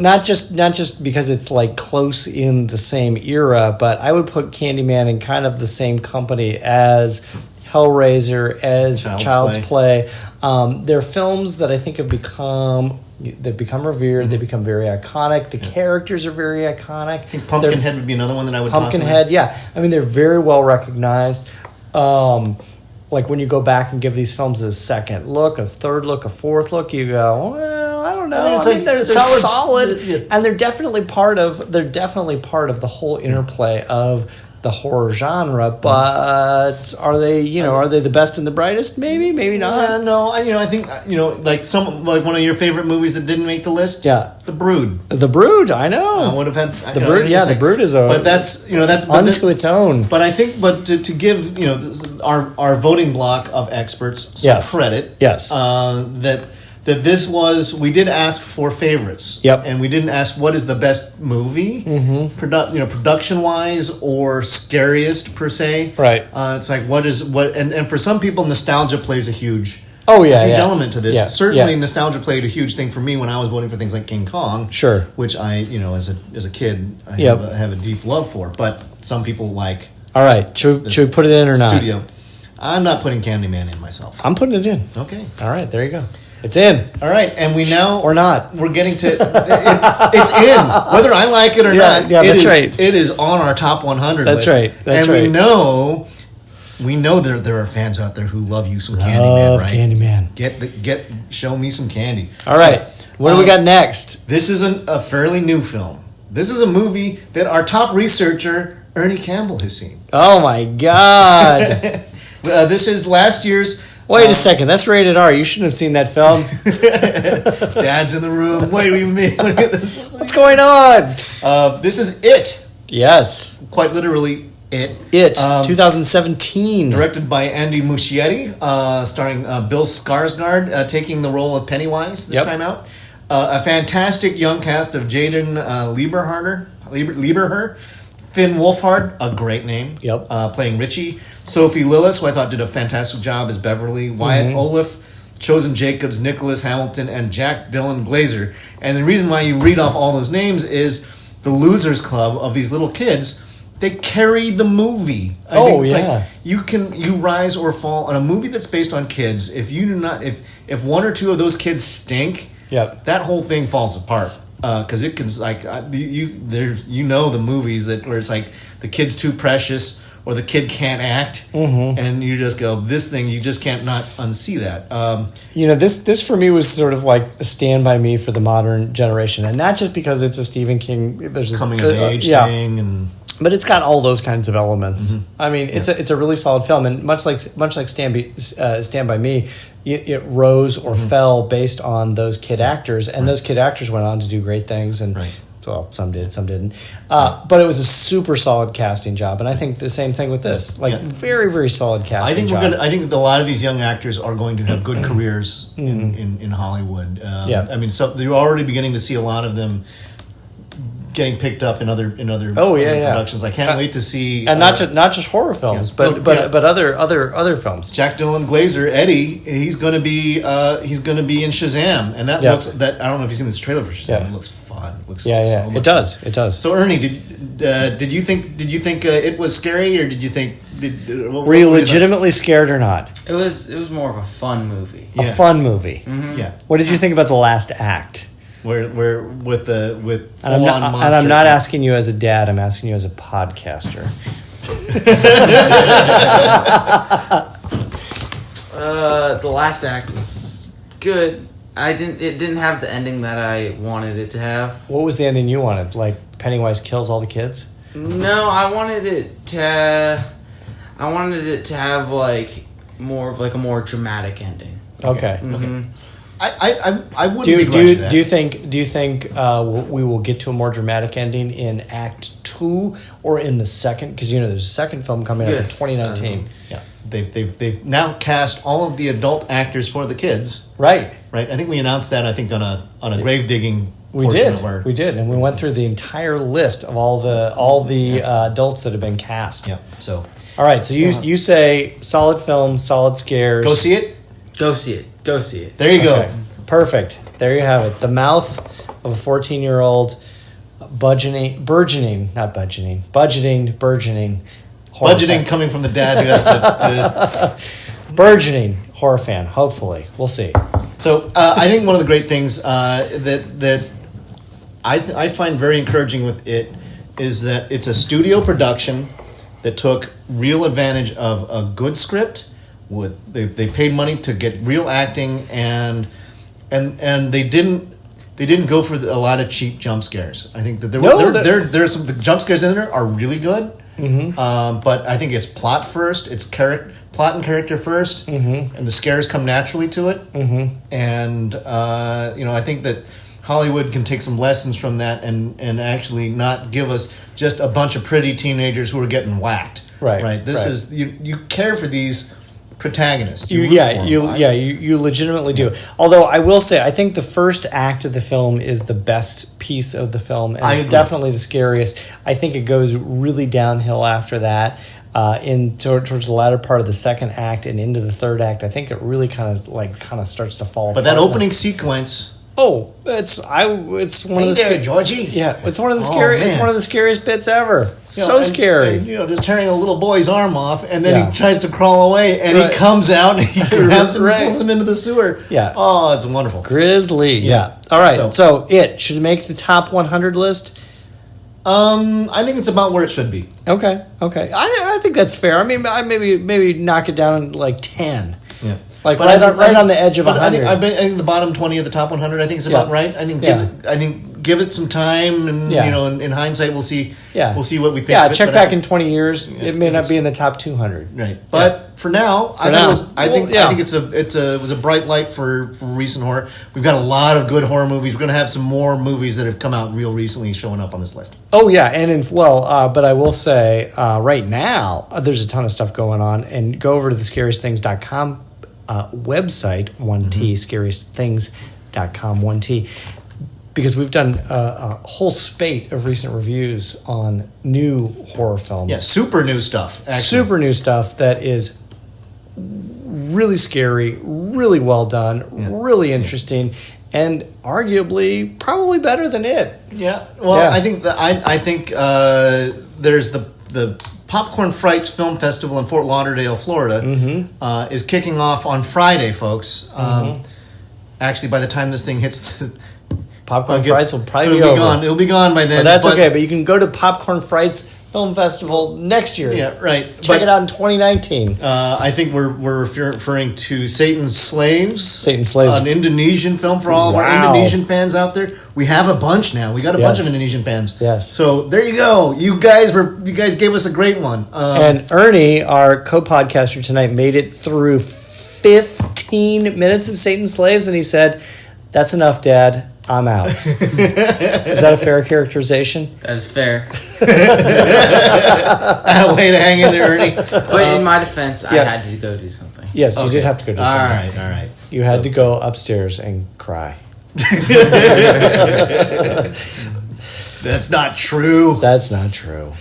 Speaker 1: Not just because it's like close in the same era, but I would put Candyman in kind of the same company as Hellraiser, as Child's Play. They're films that I think have become revered. They become very iconic. The characters are very iconic.
Speaker 2: I think Pumpkinhead would be another one that I would
Speaker 1: Pumpkinhead, yeah. I mean, they're very well recognized. Like when you go back and give these films a second look, a third look, a fourth look, you go, well, I don't know. They're solid, and they're definitely part of the whole interplay of the horror genre, but are they the best and the brightest? Maybe not.
Speaker 2: Yeah, no. I think like one of your favorite movies that didn't make the list.
Speaker 1: Yeah,
Speaker 2: The Brood.
Speaker 1: The Brood. I know.
Speaker 2: I would have had
Speaker 1: The Brood. Yeah, The Brood is
Speaker 2: but that's
Speaker 1: unto its own.
Speaker 2: But I think, to give our voting block of experts some credit.
Speaker 1: Yes.
Speaker 2: That this was, we did ask for favorites.
Speaker 1: Yep.
Speaker 2: And we didn't ask what is the best movie, production wise or scariest per se.
Speaker 1: Right.
Speaker 2: It's like and for some people nostalgia plays a huge element to this.
Speaker 1: Yeah.
Speaker 2: Certainly nostalgia played a huge thing for me when I was voting for things like King Kong.
Speaker 1: Sure.
Speaker 2: Which I, as a kid, I have a deep love for. But some people like.
Speaker 1: All right. Should we put it in or not?
Speaker 2: Studio. I'm not putting Candyman in myself.
Speaker 1: I'm putting it in.
Speaker 2: Okay.
Speaker 1: All right. There you go. It's in.
Speaker 2: All right, and we now
Speaker 1: or not.
Speaker 2: We're getting to it's in whether I like it or not.
Speaker 1: Yeah, that's right.
Speaker 2: It is on our top 100.
Speaker 1: That's
Speaker 2: list.
Speaker 1: right. That's
Speaker 2: and
Speaker 1: right.
Speaker 2: we know there are fans out there who love you some Candyman, right?
Speaker 1: Candyman.
Speaker 2: Show me some candy.
Speaker 1: All right, what do we got next?
Speaker 2: This isn't a fairly new film. This is a movie that our top researcher Ernie Campbell has seen.
Speaker 1: Oh my God!
Speaker 2: This is last year's.
Speaker 1: Wait a second, that's rated R. You shouldn't have seen that film.
Speaker 2: Dad's in the room. What do you mean?
Speaker 1: What's going on?
Speaker 2: This is It.
Speaker 1: Yes.
Speaker 2: Quite literally, It.
Speaker 1: It, 2017.
Speaker 2: Directed by Andy Muschietti, starring Bill Skarsgård taking the role of Pennywise this time out. A fantastic young cast of Jaden Lieberher, Finn Wolfhard, a great name, playing Richie. Sophie Lillis, who I thought did a fantastic job as Beverly. Wyatt Olive, Chosen Jacobs, Nicholas Hamilton, and Jack Dylan Glazer. And the reason why you read off all those names is the Losers Club of these little kids. They carry the movie. I think it's like you rise or fall on a movie that's based on kids. If you do not, if one or two of those kids stink, that whole thing falls apart. Because it can the movies where it's like the kid's too precious or the kid can't act, and you just go, this thing you just can't not unsee that.
Speaker 1: This for me was sort of like a Stand By Me for the modern generation, and not just because it's a Stephen King. There's this
Speaker 2: coming of age thing,
Speaker 1: but it's got all those kinds of elements. I mean, it's a really solid film, and much like Stand By Me, it rose or fell based on those kid actors, and those kid actors went on to do great things, and well, some did, some didn't. But it was a super solid casting job, and I think the same thing with this. Very, very solid casting job.
Speaker 2: I think that a lot of these young actors are going to have good careers in Hollywood. I mean, so you're already beginning to see a lot of them getting picked up in other productions. I can't wait to see,
Speaker 1: and not just horror films, but other films.
Speaker 2: Jack Dylan Glazer, Eddie, he's going to be in Shazam, and that looks I don't know if you've seen this trailer for Shazam. It looks fun. It looks so much
Speaker 1: it does. It does.
Speaker 2: So Ernie, did you think it was scary, or did you think
Speaker 1: were you legitimately scared or not?
Speaker 3: It was more of a fun movie.
Speaker 1: A fun movie.
Speaker 3: Mm-hmm.
Speaker 2: Yeah.
Speaker 1: What did you think about the last act?
Speaker 2: Where with
Speaker 1: and I'm not asking you as a dad. I'm asking you as a podcaster.
Speaker 3: The last act was good. It didn't have the ending that I wanted it to have.
Speaker 1: What was the ending you wanted? Like Pennywise kills all the kids?
Speaker 3: No, I wanted it to have like more of like a more dramatic ending.
Speaker 1: Okay.
Speaker 3: Mm-hmm.
Speaker 2: Okay. I wouldn't begrudge you that.
Speaker 1: Do you think we will get to a more dramatic ending in Act 2 or in the second? Because there's a second film coming out in 2019.
Speaker 2: Yeah, they've now cast all of the adult actors for the kids.
Speaker 1: Right.
Speaker 2: I think we announced that. I think on a grave digging.
Speaker 1: We did, and we went through the entire list of all the adults that have been cast.
Speaker 2: Yeah. So.
Speaker 1: All right. So you say solid film, solid scares.
Speaker 2: Go see it.
Speaker 3: Go see it. Go see it.
Speaker 2: There you go.
Speaker 1: Perfect. There you have it. The mouth of a 14-year-old budgeting horror fan.
Speaker 2: Coming from the dad who has to
Speaker 1: burgeoning horror fan. Hopefully, we'll see.
Speaker 2: So I think one of the great things that I find very encouraging with it is that it's a studio production that took real advantage of a good script. They paid money to get real acting and they didn't go for a lot of cheap jump scares. I think that there's some the jump scares in there are really good, but I think it's plot first, it's plot and character first, and the scares come naturally to it. And I think that Hollywood can take some lessons from that and actually not give us just a bunch of pretty teenagers who are getting whacked. Right. This is you care for these protagonists. You
Speaker 1: legitimately do. Although I will say, I think the first act of the film is the best piece of the film, and it's definitely the scariest. I think it goes really downhill after that. Towards the latter part of the second act and into the third act, I think it really kind of starts to fall.
Speaker 2: But that opening sequence.
Speaker 1: Oh, it's one
Speaker 2: Hey
Speaker 1: of the
Speaker 2: there, Georgie.
Speaker 1: Yeah, it's one of the scary. It's one of the scariest bits ever. Scary.
Speaker 2: And, just tearing a little boy's arm off, and then he tries to crawl away, and he comes out and he grabs him and pulls him into the sewer.
Speaker 1: Yeah.
Speaker 2: Oh, it's wonderful.
Speaker 1: Grisly. Yeah. All right. So it should make the top 100 list.
Speaker 2: I think it's about where it should be.
Speaker 1: Okay. I think that's fair. I mean, I maybe knock it down like 10.
Speaker 2: Yeah.
Speaker 1: Like right on the edge of 100.
Speaker 2: I think the bottom 20 of the top 100. I think it's about right. I think give it some time, and in hindsight, we'll see. Yeah. We'll see what we think.
Speaker 1: Yeah, check back in 20 years. It may not be in the top 200.
Speaker 2: Right, but for now, I think it was a bright light for recent horror. We've got a lot of good horror movies. We're going to have some more movies that have come out real recently showing up on this list.
Speaker 1: Oh yeah, and but I will say right now there's a ton of stuff going on, and go over to the scariestthings.com website, 1T, scariestthings.com, 1T, because we've done a whole spate of recent reviews on new horror films.
Speaker 2: Yeah, super new stuff, actually.
Speaker 1: Super new stuff that is really scary, really well done, really interesting, and arguably probably better than it.
Speaker 2: Yeah, well, I think there's the Popcorn Frights Film Festival in Fort Lauderdale, Florida, is kicking off on Friday, folks. Actually, by the time this thing hits,
Speaker 1: Popcorn Frights will probably be over.
Speaker 2: Gone. It'll be gone by then.
Speaker 1: But that's okay. But you can go to Popcorn Frights Film Festival next year.
Speaker 2: Yeah, right.
Speaker 1: Check it out in 2019.
Speaker 2: I think we're referring to Satan's Slaves.
Speaker 1: Satan's Slaves,
Speaker 2: an Indonesian film for all of our Indonesian fans out there. We have a bunch now. We got a bunch of Indonesian fans.
Speaker 1: Yes.
Speaker 2: So there you go. You guys gave us a great one.
Speaker 1: And Ernie, our co-podcaster tonight, made it through 15 minutes of Satan's Slaves, and he said, "That's enough, Dad. I'm out." Is that a fair characterization?
Speaker 3: That is fair.
Speaker 2: A way to hang in there, Ernie.
Speaker 3: But in my defense, I had to go do something.
Speaker 1: Yes, you did have to go do something.
Speaker 2: All right.
Speaker 1: You had to go upstairs and cry.
Speaker 2: That's not true.
Speaker 1: That's not true.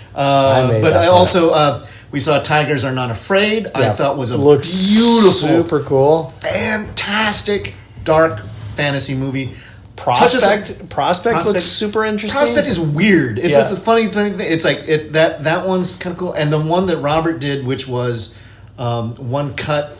Speaker 2: We saw Tigers Are Not Afraid. I thought was
Speaker 1: looks
Speaker 2: beautiful,
Speaker 1: super cool,
Speaker 2: fantastic, dark fantasy movie.
Speaker 1: Prospect looks super interesting.
Speaker 2: Prospect is weird. It's a funny thing. It's like that one's kind of cool, and the one that Robert did, which was one cut.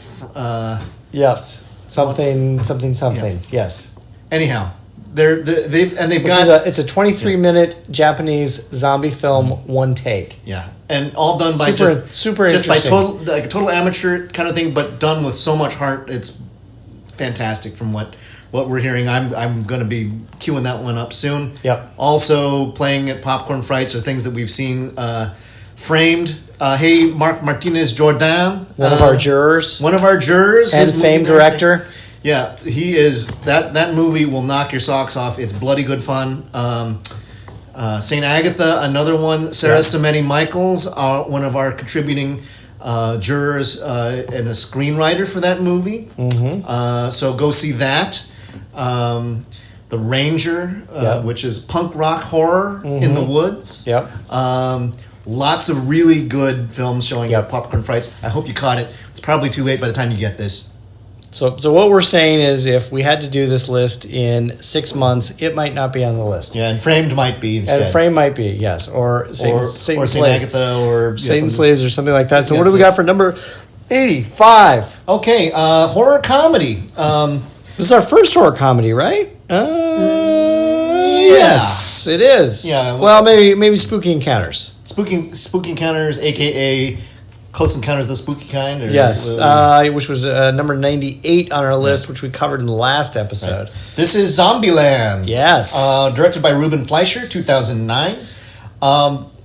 Speaker 1: Yes, something. Yeah. Yes.
Speaker 2: Anyhow, they've got
Speaker 1: it's a 23-minute Japanese zombie film, one take.
Speaker 2: Yeah, and all done by
Speaker 1: super
Speaker 2: just by
Speaker 1: interesting.
Speaker 2: a total amateur kind of thing, but done with so much heart. It's fantastic from what we're hearing. I'm going to be queuing that one up soon.
Speaker 1: Yep.
Speaker 2: Also playing at Popcorn Frights are things that we've seen. Framed. Hey, Mark Martinez Jordan,
Speaker 1: one of our jurors,
Speaker 2: and
Speaker 1: famed director.
Speaker 2: Yeah, he is. That movie will knock your socks off. It's bloody good fun. Saint Agatha, another one. Sarah Samedi Michaels, one of our contributing jurors and a screenwriter for that movie. So go see that. The Ranger, which is punk rock horror in the woods.
Speaker 1: Yep.
Speaker 2: Lots of really good films showing at Popcorn Frights. I hope you caught it. It's probably too late by the time you get this.
Speaker 1: So what we're saying is, if we had to do this list in 6 months, it might not be on the list.
Speaker 2: Yeah, and Framed might be instead.
Speaker 1: And Framed might be, yes, or Saint
Speaker 2: Agatha, or
Speaker 1: Satan's Slaves, or something like that. So what do we got for number 85?
Speaker 2: Okay, horror comedy.
Speaker 1: This is our first horror comedy, right? Yes, it is. Yeah. Well, maybe Spooky Encounters.
Speaker 2: Spooky Encounters, a.k.a. Close Encounters of the Spooky Kind?
Speaker 1: Yes, which was number 98 on our list, which we covered in the last episode.
Speaker 2: Right. This is Zombieland.
Speaker 1: Yes.
Speaker 2: Directed by Ruben Fleischer, 2009.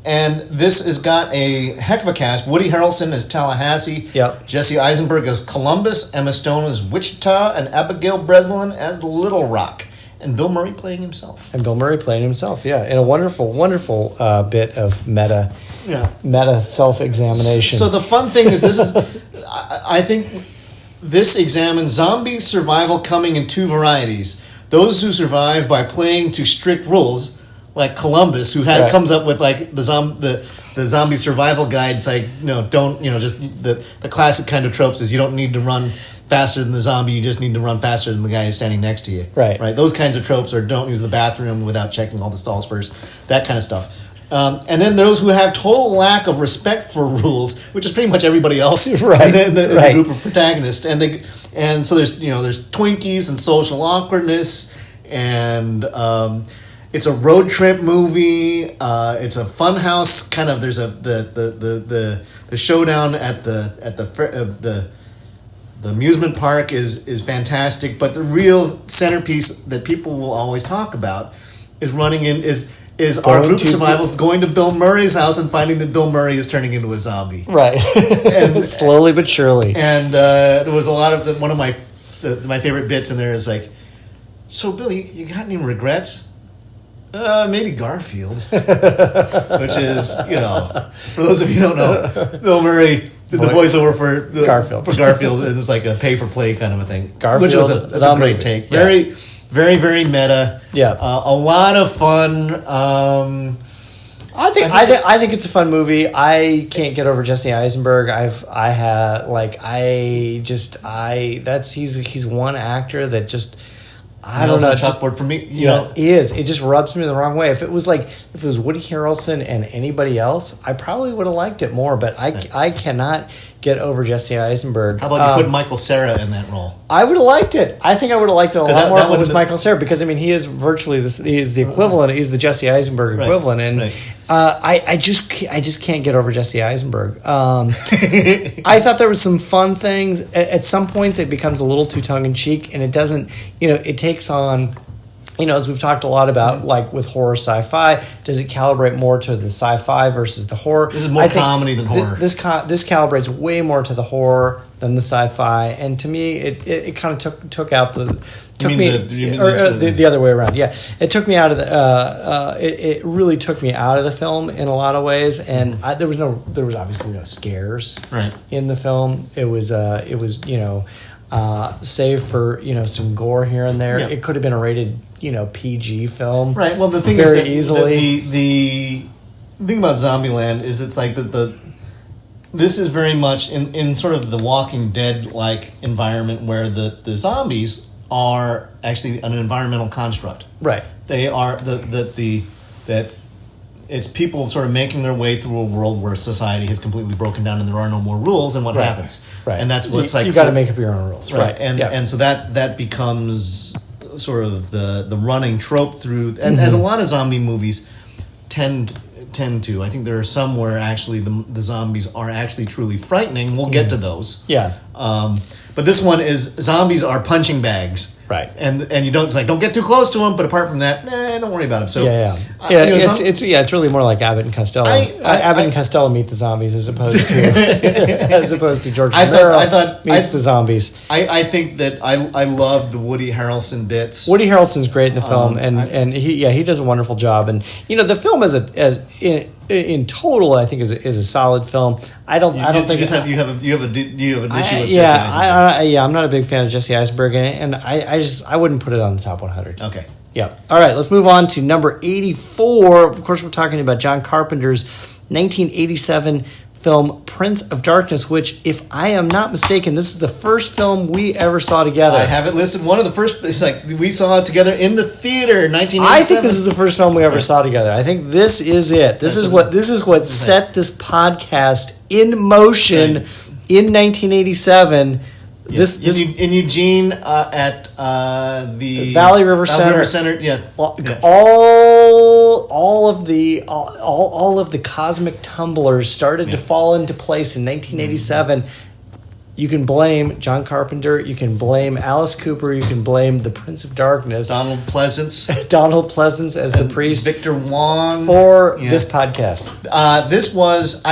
Speaker 2: And this has got a heck of a cast. Woody Harrelson as Tallahassee.
Speaker 1: Yep. Jesse
Speaker 2: Eisenberg as Columbus. Emma Stone as Wichita. And Abigail Breslin as Little Rock. And Bill Murray playing himself.
Speaker 1: In a wonderful, wonderful bit of meta self-examination.
Speaker 2: So the fun thing is, I think this examines zombie survival coming in two varieties. Those who survive by playing to strict rules, like Columbus, who comes up with like the zombie survival guide. It's like, just the classic kind of tropes is you don't need to run faster than the zombie, you just need to run faster than the guy who's standing next to you.
Speaker 1: Right.
Speaker 2: Those kinds of tropes, or don't use the bathroom without checking all the stalls first, that kind of stuff. And then those who have total lack of respect for rules, which is pretty much everybody else
Speaker 1: right.
Speaker 2: in the group of protagonists. And so there's Twinkies and social awkwardness, and it's a road trip movie. It's a funhouse kind of. There's the showdown at the amusement park is fantastic, but the real centerpiece that people will always talk about is our group of survivals going to Bill Murray's house and finding that Bill Murray is turning into a zombie.
Speaker 1: Right. And slowly but surely.
Speaker 2: And there was a lot of one of my favorite bits in there is like, so Billy, you got any regrets? Maybe Garfield. Which is, for those of you who don't know, Bill Murray did the voiceover for Garfield. It was like a pay-for-play kind of a thing.
Speaker 1: Garfield.
Speaker 2: Which was a great take.
Speaker 1: Yeah.
Speaker 2: Very, very, very meta.
Speaker 1: Yeah.
Speaker 2: A lot of fun.
Speaker 1: I think it's a fun movie. I can't get over Jesse Eisenberg. He's one actor that just, I don't know.
Speaker 2: Chalkboard for me,
Speaker 1: it just rubs me the wrong way. If it was Woody Harrelson and anybody else, I probably would have liked it more. But I cannot get over Jesse Eisenberg.
Speaker 2: How about you put Michael Cera in that role?
Speaker 1: I would have liked it. I think I would have liked it a lot more if it was Michael Cera, because he is virtually he is the equivalent. He's the Jesse Eisenberg equivalent, and I just can't get over Jesse Eisenberg. I thought there was some fun things. At some points, it becomes a little too tongue in cheek, and it doesn't. It takes on. As we've talked a lot about, like with horror sci-fi, does it calibrate more to the sci-fi versus the horror?
Speaker 2: This is more comedy than horror.
Speaker 1: This calibrates way more to the horror than the sci-fi, and to me, it kind of took out the other way around. Yeah, it took me out of the. It really took me out of the film in a lot of ways, and there was obviously no scares in the film. It was save for some gore here and there. It could have been a rated PG film.
Speaker 2: Right. Well, the thing
Speaker 1: very
Speaker 2: is that
Speaker 1: easily.
Speaker 2: The thing about Zombieland is it's like this is very much in sort of the Walking Dead like environment where the zombies are actually an environmental construct.
Speaker 1: Right.
Speaker 2: They are that it's people sort of making their way through a world where society has completely broken down and there are no more rules, and what happens.
Speaker 1: Right.
Speaker 2: And that's what's like.
Speaker 1: You got to make up your own rules. Right.
Speaker 2: And so that becomes sort of the running trope through, and as a lot of zombie movies tend to. I think there are some where actually the zombies are actually truly frightening. We'll get to those.
Speaker 1: Yeah.
Speaker 2: But this one is zombies are punching bags.
Speaker 1: Right.
Speaker 2: And you don't get too close to them, but apart from that, don't worry about them. So
Speaker 1: it's really more like Abbott and Costello. Abbott and Costello meet the zombies as opposed to George Romero meets the zombies.
Speaker 2: I think that I love the Woody Harrelson bits.
Speaker 1: Woody Harrelson's great in the film, and he does a wonderful job. And the film in total, I think is a solid film. I don't think
Speaker 2: you have an issue with Jesse
Speaker 1: Eisenberg. I'm not a big fan of Jesse Eisenberg, and I wouldn't put it on the top 100.
Speaker 2: Okay.
Speaker 1: Yeah. All right, let's move on to number 84. Of course, we're talking about John Carpenter's 1987 film Prince of Darkness, which, if I am not mistaken, this is the first film we ever saw together.
Speaker 2: I have it listed. One of the first, we saw it together in the theater, 1987.
Speaker 1: I think this is the first film we ever saw together. I think this is it. This is what set this podcast in motion in 1987
Speaker 2: This in Eugene at the
Speaker 1: Valley River Center.
Speaker 2: Yeah.
Speaker 1: All of the cosmic tumblers started to fall into place in 1987. You can blame John Carpenter. You can blame Alice Cooper. You can blame the Prince of Darkness.
Speaker 2: Donald Pleasance
Speaker 1: as the priest.
Speaker 2: Victor Wong
Speaker 1: for this podcast.
Speaker 2: This is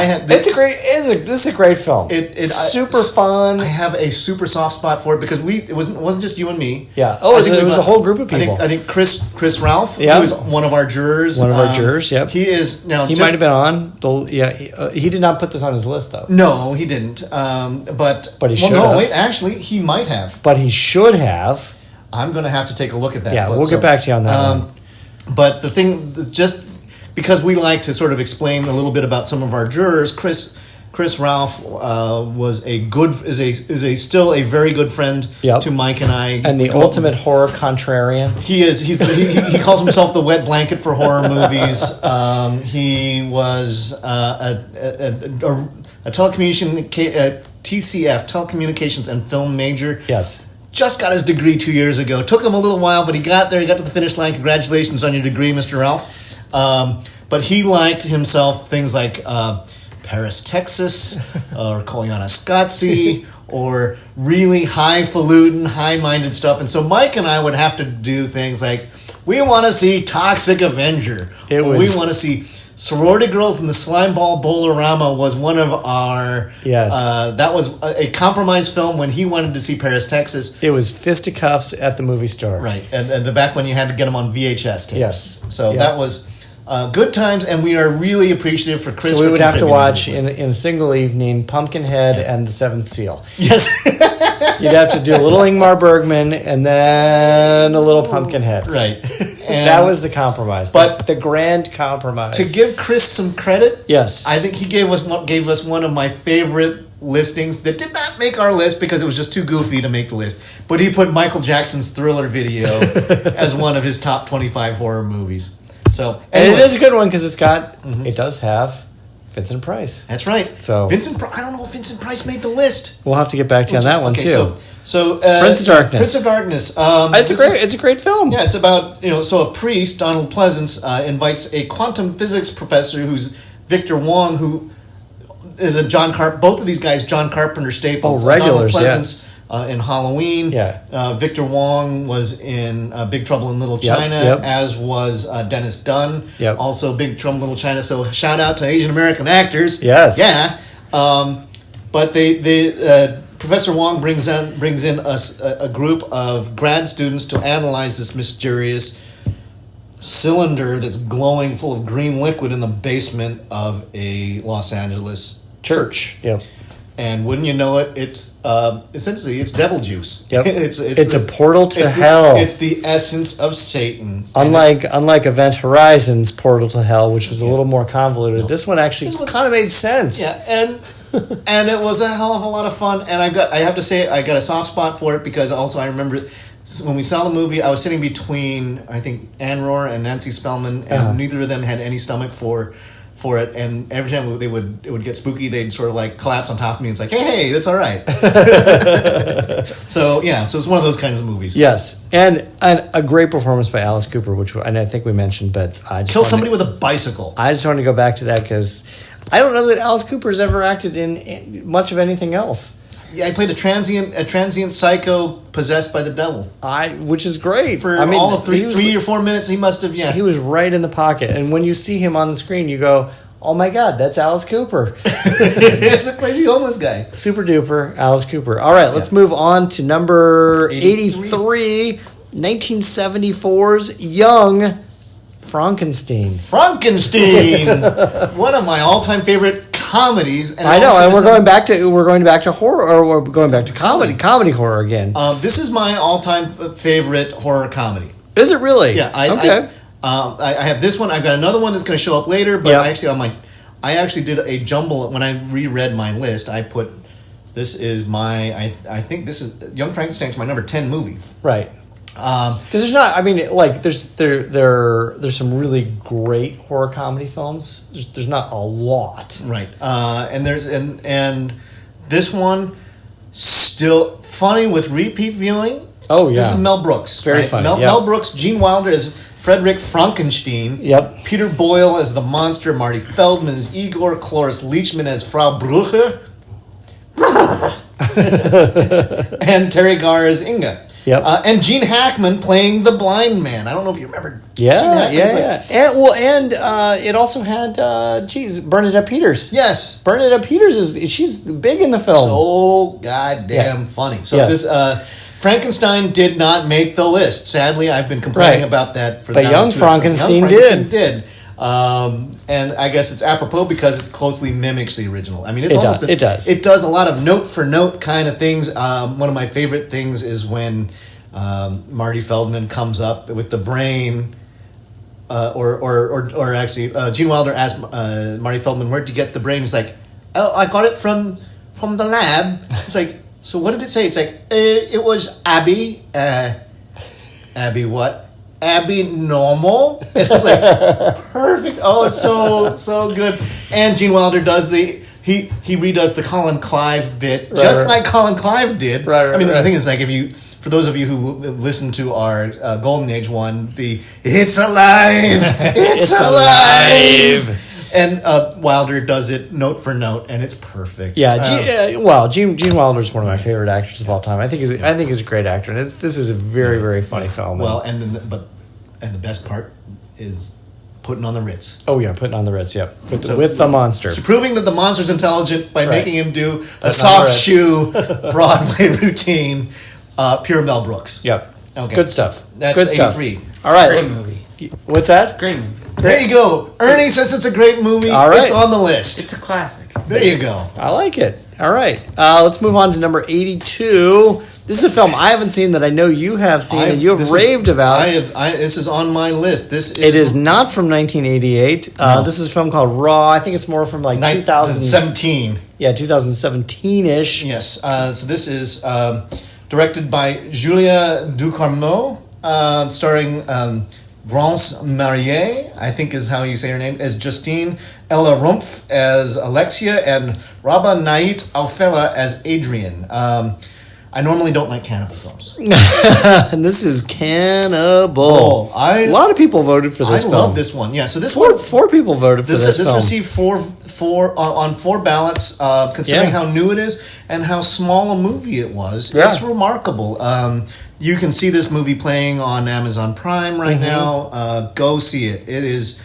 Speaker 1: a great film. It's super fun.
Speaker 2: I have a super soft spot for it because it wasn't just you and me.
Speaker 1: Yeah. Oh, it was a whole group of people.
Speaker 2: I think Chris Ralph, who is one of our jurors.
Speaker 1: Yep.
Speaker 2: He is now.
Speaker 1: He might have been on. He did not put this on his list though.
Speaker 2: No, he didn't. But he should have. No, wait, actually, he might have.
Speaker 1: But he should have.
Speaker 2: I'm going to have to take a look at that.
Speaker 1: Yeah, we'll get back to you on that one.
Speaker 2: But the thing, just because we like to sort of explain a little bit about some of our jurors, Chris Chris Ralph still a very good friend to Mike and I,
Speaker 1: and the ultimate horror contrarian.
Speaker 2: He is. He calls himself the wet blanket for horror movies. He was a telecommunications and film major.
Speaker 1: Yes.
Speaker 2: Just got his degree 2 years ago. Took him a little while, but he got there. He got to the finish line. Congratulations on your degree, Mr. Ralph. But he liked himself things like Paris, Texas, or Koyaanisqatsi, or really highfalutin, high-minded stuff. And so Mike and I would have to do things like, we want to see Toxic Avenger. We want to see Sorority Girls in the Slimeball Bowl-orama was one of our...
Speaker 1: Yes.
Speaker 2: That was a compromise film when he wanted to see Paris, Texas.
Speaker 1: It was fisticuffs at the movie store.
Speaker 2: Right. And the back when you had to get them on VHS tapes.
Speaker 1: Yes.
Speaker 2: So that was... good times, and we are really appreciative for Chris.
Speaker 1: So we would have to watch in a single evening Pumpkinhead and the Seventh Seal.
Speaker 2: Yes.
Speaker 1: You'd have to do a little Ingmar Bergman and then a little Pumpkinhead.
Speaker 2: Right. And
Speaker 1: that was the compromise. But the grand compromise.
Speaker 2: To give Chris some credit,
Speaker 1: yes,
Speaker 2: I think he gave us one of my favorite listings that did not make our list because it was just too goofy to make the list. But he put Michael Jackson's Thriller video as one of his top 25 horror movies. So,
Speaker 1: and it is a good one because it does have Vincent Price.
Speaker 2: That's right.
Speaker 1: So
Speaker 2: I don't know if Vincent Price made the list.
Speaker 1: We'll have to get back to you on that one too.
Speaker 2: So
Speaker 1: Prince of Darkness.
Speaker 2: Prince of Darkness.
Speaker 1: It's a great film.
Speaker 2: Yeah, it's about so a priest, Donald Pleasance, invites a quantum physics professor who's Victor Wong, who is a John Carpenter. Both of these guys, John Carpenter staples.
Speaker 1: Oh, regulars.
Speaker 2: Donald Pleasance, in Halloween.
Speaker 1: Yeah.
Speaker 2: Victor Wong was in Big Trouble in Little China, as was Dennis Dunn.
Speaker 1: Yep.
Speaker 2: Also Big Trouble in Little China. So shout out to Asian American actors.
Speaker 1: Yes.
Speaker 2: Yeah. But Professor Wong brings in a group of grad students to analyze this mysterious cylinder that's glowing full of green liquid in the basement of a Los Angeles church.
Speaker 1: Yep.
Speaker 2: And wouldn't you know it, it's essentially it's devil juice.
Speaker 1: Yep. It's a portal to hell.
Speaker 2: It's the essence of Satan.
Speaker 1: Unlike Event Horizon's portal to hell, which was a little more convoluted, this one actually kind of made sense.
Speaker 2: Yeah, and it was a hell of a lot of fun. And I have to say I got a soft spot for it because also I remember when we saw the movie, I was sitting between I think Ann Rohr and Nancy Spellman, and neither of them had any stomach for it, and every time it would get spooky, they'd sort of like collapse on top of me and it's like, hey, that's all right. So it's one of those kinds of movies.
Speaker 1: Yes, and a great performance by Alice Cooper, and I think we mentioned, but I just
Speaker 2: kill somebody with a bicycle.
Speaker 1: I just wanted to go back to that because I don't know that Alice Cooper's ever acted in much of anything else.
Speaker 2: Yeah, I played a transient psycho possessed by the devil.
Speaker 1: Which is great.
Speaker 2: For all of 3 or 4 minutes, he must have. Yeah,
Speaker 1: he was right in the pocket. And when you see him on the screen, you go, "Oh my God, that's Alice Cooper."
Speaker 2: It's a crazy homeless guy.
Speaker 1: Super duper Alice Cooper. All right, let's move on to number 83, 1974's Young Frankenstein.
Speaker 2: One of my all-time favorite comedies. And
Speaker 1: I know, and we're going back to horror, or we're going back to comedy horror again.
Speaker 2: This is my all-time favorite horror comedy.
Speaker 1: Is it really?
Speaker 2: Yeah. I have this one. I've got another one that's going to show up later, but I actually did a jumble when I reread my list. I put this is my I think this is Young Frankenstein's my number 10 movie.
Speaker 1: Right. Because there's not. I mean, like there's some really great horror comedy films. There's not a lot.
Speaker 2: Right. And this one still funny with repeat viewing.
Speaker 1: Oh yeah.
Speaker 2: This is Mel Brooks.
Speaker 1: Very funny.
Speaker 2: Mel Brooks. Gene Wilder as Frederick Frankenstein.
Speaker 1: Yep.
Speaker 2: Peter Boyle as the monster. Marty Feldman as Igor. Cloris Leachman as Frau Brugge. And Terry Garr as Inga.
Speaker 1: Yep.
Speaker 2: And Gene Hackman playing the blind man. I don't know if you remember.
Speaker 1: Yeah. And it also had Bernadette Peters.
Speaker 2: Yes.
Speaker 1: Bernadette Peters she's big in the film.
Speaker 2: So goddamn funny. So this Frankenstein did not make the list. Sadly, I've been complaining about that for the past 2 episodes.
Speaker 1: Frankenstein did.
Speaker 2: And I guess it's apropos because it closely mimics the original. I mean, it does. It does a lot of note for note kind of things. One of my favorite things is when Marty Feldman comes up with the brain, or actually Gene Wilder asked Marty Feldman, "Where'd you get the brain?" He's like, oh, I got it from the lab. It's like, so what did it say? It's like, it was Abby. Abby what? Abby normal? And it's like, perfect. Oh, it's so good. And Gene Wilder does he redoes the Colin Clive bit, like Colin Clive did.
Speaker 1: Right,
Speaker 2: I mean,
Speaker 1: right.
Speaker 2: the thing is, like, for those of you who listened to our Golden Age one, it's alive! It's alive! And Wilder does it note for note, and it's perfect.
Speaker 1: Yeah, Gene Wilder is one of my favorite actors of all time. I think he's a great actor, and this is a very, very funny film.
Speaker 2: Well, and the best part is putting on the Ritz.
Speaker 1: Oh yeah, putting on the Ritz. Yep, with the monster.
Speaker 2: So proving that the monster's intelligent by making him do a soft shoe Broadway routine. Pure Mel Brooks.
Speaker 1: Yep.
Speaker 2: Okay.
Speaker 1: Good stuff.
Speaker 2: That's
Speaker 1: Good
Speaker 2: 83.
Speaker 1: Stuff. All right.
Speaker 3: Great movie.
Speaker 1: What's that?
Speaker 3: Great movie.
Speaker 2: There you go. Ernie says it's a great movie.
Speaker 1: All right.
Speaker 2: It's on the list.
Speaker 3: It's a classic.
Speaker 2: There you go.
Speaker 1: I like it. All right. Let's move on to number 82. This is a film I haven't seen that I know you have seen and you have raved about.
Speaker 2: This is on my list.
Speaker 1: It is not from 1988.
Speaker 2: No.
Speaker 1: This is a film called Raw. I think it's more from like
Speaker 2: 2017.
Speaker 1: Yeah, 2017-ish.
Speaker 2: Yes. So this is directed by Julia Ducournau, starring Grance Marier, I think is how you say her name, as Justine Ella Rumpf as Alexia, and Rabah Nait Alfela as Adrian. I normally don't like cannibal films.
Speaker 1: And this is Cannibal. A lot of people voted for this film.
Speaker 2: I love this one. Yeah, so this
Speaker 1: four people voted for this film.
Speaker 2: This received four ballots, considering how new it is and how small a movie it was. Yeah. It's remarkable. You can see this movie playing on Amazon Prime right now. Go see it. It is,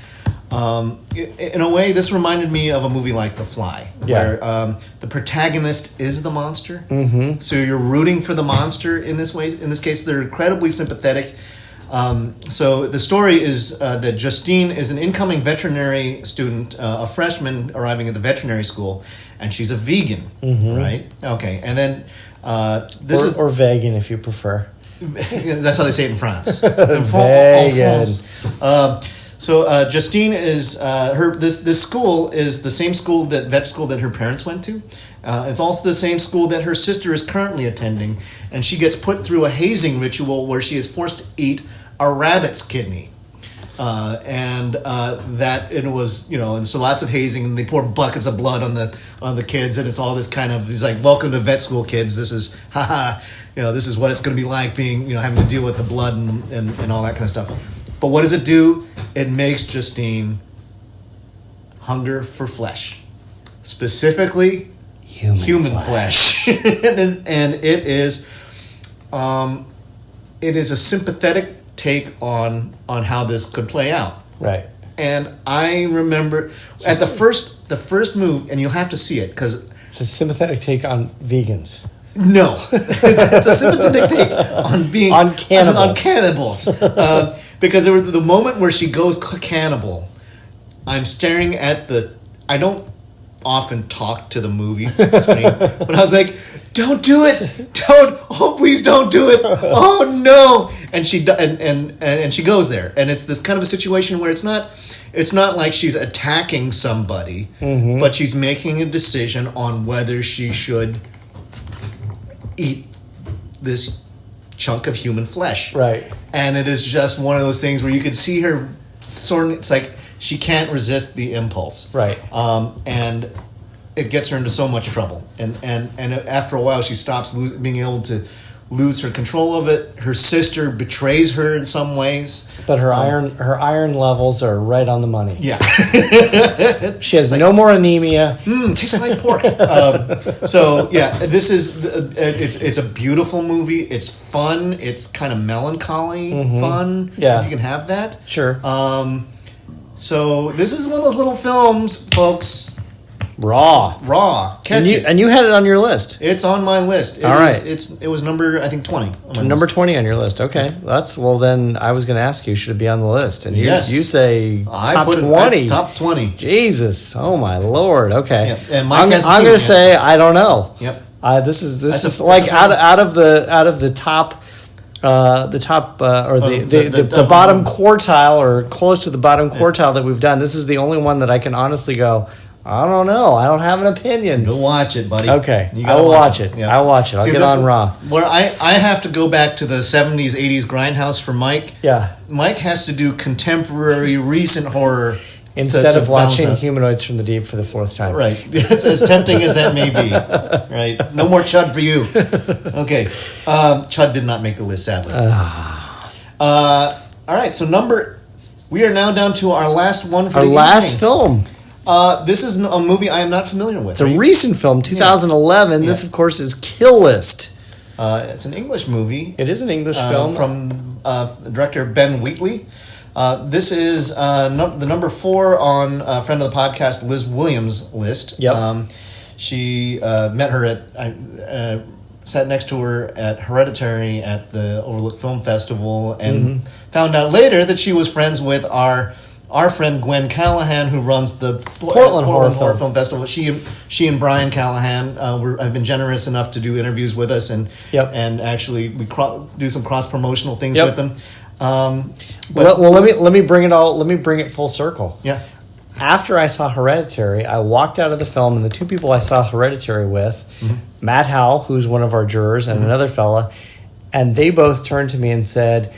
Speaker 2: in a way, this reminded me of a movie like The Fly, where the protagonist is the monster. Mm-hmm. So you're rooting for the monster in this way. In this case, they're incredibly sympathetic. So the story is that Justine is an incoming veterinary student, a freshman arriving at the veterinary school, and she's a vegan, right? Okay, and then or
Speaker 1: vegan if you prefer.
Speaker 2: That's how they say it in France.
Speaker 1: Vegan.
Speaker 2: So Justine is this school is the same vet school that her parents went to. It's also the same school that her sister is currently attending, and she gets put through a hazing ritual where she is forced to eat a rabbit's kidney. That it was, and so lots of hazing, and they pour buckets of blood on the kids, and it's all this kind of, it's like, welcome to vet school, kids. This is this is what it's going to be like being, having to deal with the blood and all that kind of stuff. But what does it do? It makes Justine hunger for flesh, specifically human flesh, and it is a sympathetic take on how this could play out. Right. And I remember at the first move, and you'll have to see it because
Speaker 1: it's a sympathetic take on vegans.
Speaker 2: No, it's a sympathetic take on cannibals. Because there was the moment where she goes cannibal, I'm staring at I don't often talk to the movie screen, but I was like, "Don't do it! Please don't do it! Oh no!" And she goes there, and it's this kind of a situation where it's not like she's attacking somebody, but she's making a decision on whether she should eat this chunk of human flesh. Right. And it is just one of those things where you could see her it's like she can't resist the impulse. Right. And it gets her into so much trouble. And after a while she stops being able to lose her control of it. Her sister betrays her in some ways. But her iron levels are right on the money. Yeah. She has no more anemia. Tastes like pork. So yeah, this is it's a beautiful movie. It's fun. It's kind of melancholy fun. Yeah, you can have that. Sure. So this is one of those little films, folks. Raw. And you had it on your list. It's on my list. It was number, I think, 20. Number 20 on your list. Okay. Then I was going to ask you, should it be on the list? And you say top 20. Top 20. Jesus. Oh my Lord. Okay. Yep. And Mike I'm going to say I don't know. Yep. This is like out of the top the bottom quartile or close to the bottom quartile that we've done. This is the only one that I can honestly go,
Speaker 1: I don't know. I don't have an opinion.
Speaker 2: Go watch it, buddy.
Speaker 1: Okay, I will watch it.
Speaker 2: Yeah.
Speaker 1: I'll watch it. I'll get on Raw.
Speaker 2: Where I have to go back to the 70s, 80s grindhouse for Mike.
Speaker 1: Yeah.
Speaker 2: Mike has to do contemporary, recent horror.
Speaker 1: Instead of watching
Speaker 2: out.
Speaker 1: Humanoids from the Deep for the 4th time.
Speaker 2: Right. As tempting as that may be. Right. No more Chud for you. Okay. Chud did not make the list, sadly. All right. So we are now down to our last one for
Speaker 1: our
Speaker 2: the
Speaker 1: last film.
Speaker 2: This is a movie I am not familiar with.
Speaker 1: It's a recent film, 2011. Yeah. This, of course, is Kill List.
Speaker 2: It's an English movie.
Speaker 1: It is an English film.
Speaker 2: From director Ben Wheatley. This is the number 4 on a friend of the podcast, Liz Williams' list.
Speaker 1: Yep.
Speaker 2: She met her sat next to her at Hereditary at the Overlook Film Festival and found out later that she was friends with our friend Gwen Callahan, who runs the
Speaker 1: Portland Horror
Speaker 2: Film Festival. She and Brian Callahan have been generous enough to do interviews with us and actually we do some cross promotional things with them.
Speaker 1: Let me bring it full circle.
Speaker 2: Yeah.
Speaker 1: After I saw Hereditary, I walked out of the film, and the two people I saw Hereditary with, Matt Howell, who's one of our jurors, and another fella, and they both turned to me and said,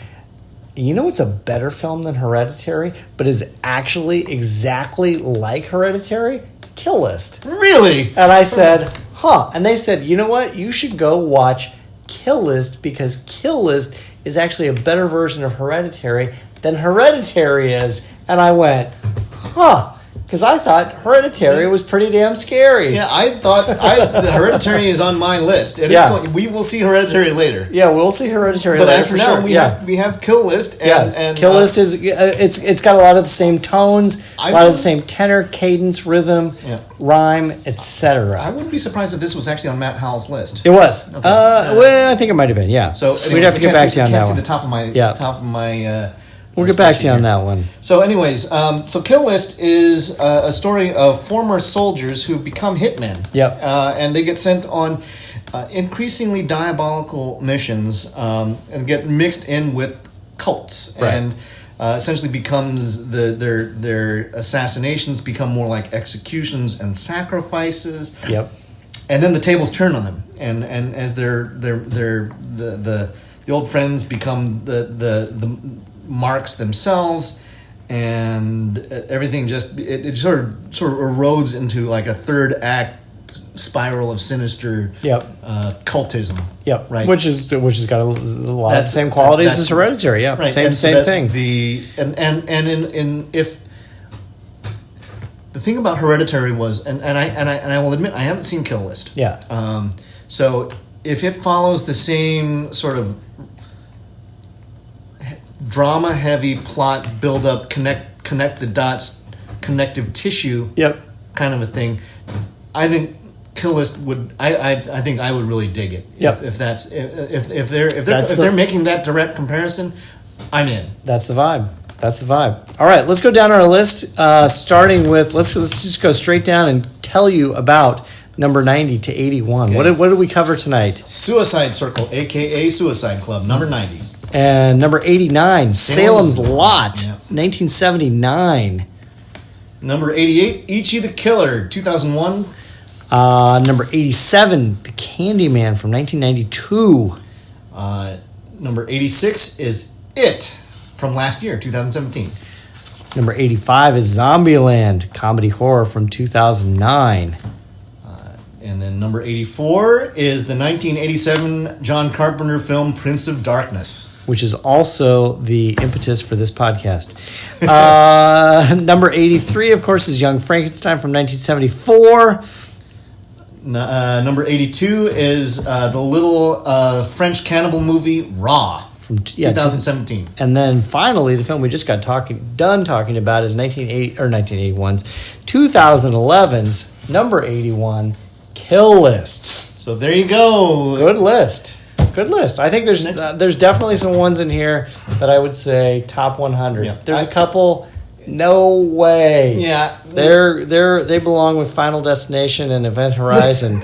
Speaker 1: "You know what's a better film than Hereditary, but is actually exactly like Hereditary? Kill List."
Speaker 2: Really?
Speaker 1: And I said, "Huh." And they said, "You know what? You should go watch Kill List, because Kill List is actually a better version of Hereditary than Hereditary is." And I went, huh, because I thought Hereditary was pretty damn scary.
Speaker 2: Yeah, I thought Hereditary is on my list. And we will see Hereditary later.
Speaker 1: Yeah, we'll see Hereditary
Speaker 2: but
Speaker 1: later
Speaker 2: as
Speaker 1: for
Speaker 2: now,
Speaker 1: sure.
Speaker 2: We have Kill List. And
Speaker 1: Kill List is it's got a lot of the same tones, a lot of the same tenor, cadence, rhythm, rhyme, etc.
Speaker 2: I wouldn't be surprised if this was actually on Matt Howell's list.
Speaker 1: It was.
Speaker 2: Okay.
Speaker 1: Well, I think it might have been. Yeah.
Speaker 2: So
Speaker 1: we'd have to get back to you on that one.
Speaker 2: The top of my.
Speaker 1: We'll get back to you on that one.
Speaker 2: So anyways, so Kill List is a story of former soldiers who become hitmen.
Speaker 1: Yep.
Speaker 2: And they get sent on increasingly diabolical missions and get mixed in with cults.
Speaker 1: Right.
Speaker 2: And essentially becomes their assassinations become more like executions and sacrifices.
Speaker 1: Yep.
Speaker 2: And then the tables turn on them. And as the old friends become the marks themselves, and everything just it sort of erodes into like a third act spiral of sinister cultism.
Speaker 1: Yep.
Speaker 2: Right.
Speaker 1: Which has got a lot of the same qualities as Hereditary. Yeah.
Speaker 2: Right.
Speaker 1: Same thing.
Speaker 2: If the thing about Hereditary was, and I will admit I haven't seen Kill List.
Speaker 1: Yeah.
Speaker 2: So if it follows the same sort of drama heavy plot build up, connect the dots, connective tissue kind of a thing, I think Kill List would I think I would really dig it.
Speaker 1: Yep.
Speaker 2: If they're making that direct comparison, I'm in.
Speaker 1: That's the vibe. All right, let's go down our list, starting with let's just go straight down and tell you about number 90 to 81. Okay. What did we cover tonight?
Speaker 2: Suicide Circle, aka Suicide Club, number 90.
Speaker 1: And number 89, Salem's Lot, 1979.
Speaker 2: Number 88, Ichi the Killer, 2001.
Speaker 1: Number 87, The Candyman from 1992.
Speaker 2: Number 86 is It from last year, 2017.
Speaker 1: Number 85 is Zombieland, comedy horror from 2009.
Speaker 2: And then number 84 is the 1987 John Carpenter film Prince of Darkness,
Speaker 1: which is also the impetus for this podcast. Number 83, of course, is Young Frankenstein from 1974.
Speaker 2: Number 82 is the little French cannibal movie Raw from 2017.
Speaker 1: And then finally, the film we just got done talking about is 1981's 2011's number 81, Kill List.
Speaker 2: So there you go.
Speaker 1: Good list. I think there's definitely some ones in here that I would say top 100. Yeah. There's a couple. No way.
Speaker 2: Yeah.
Speaker 1: They belong with Final Destination and Event Horizon.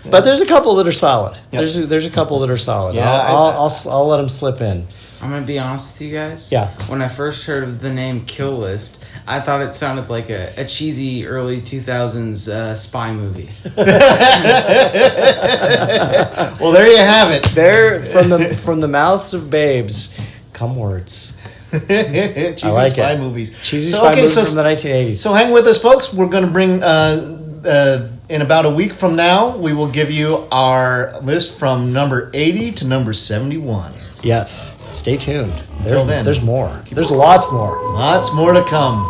Speaker 1: But there's a couple that are solid. Yep. There's a couple that are solid.
Speaker 2: Yeah,
Speaker 1: I'll let them slip in.
Speaker 3: I'm gonna be honest with you guys.
Speaker 1: Yeah.
Speaker 3: When I first heard of the name Kill List, I thought it sounded like a cheesy early 2000s spy movie.
Speaker 2: Well, there you have it.
Speaker 1: There, from the mouths of babes, come words.
Speaker 2: Cheesy
Speaker 1: like
Speaker 2: spy
Speaker 1: it.
Speaker 2: movies.
Speaker 1: Cheesy spy movies from the 1980s.
Speaker 2: So hang with us, folks. We're going to bring, in about a week from now, we will give you our list from number 80 to number 71.
Speaker 1: Yes. Stay tuned.
Speaker 2: Until then.
Speaker 1: There's more. There's lots more.
Speaker 2: Lots more to come.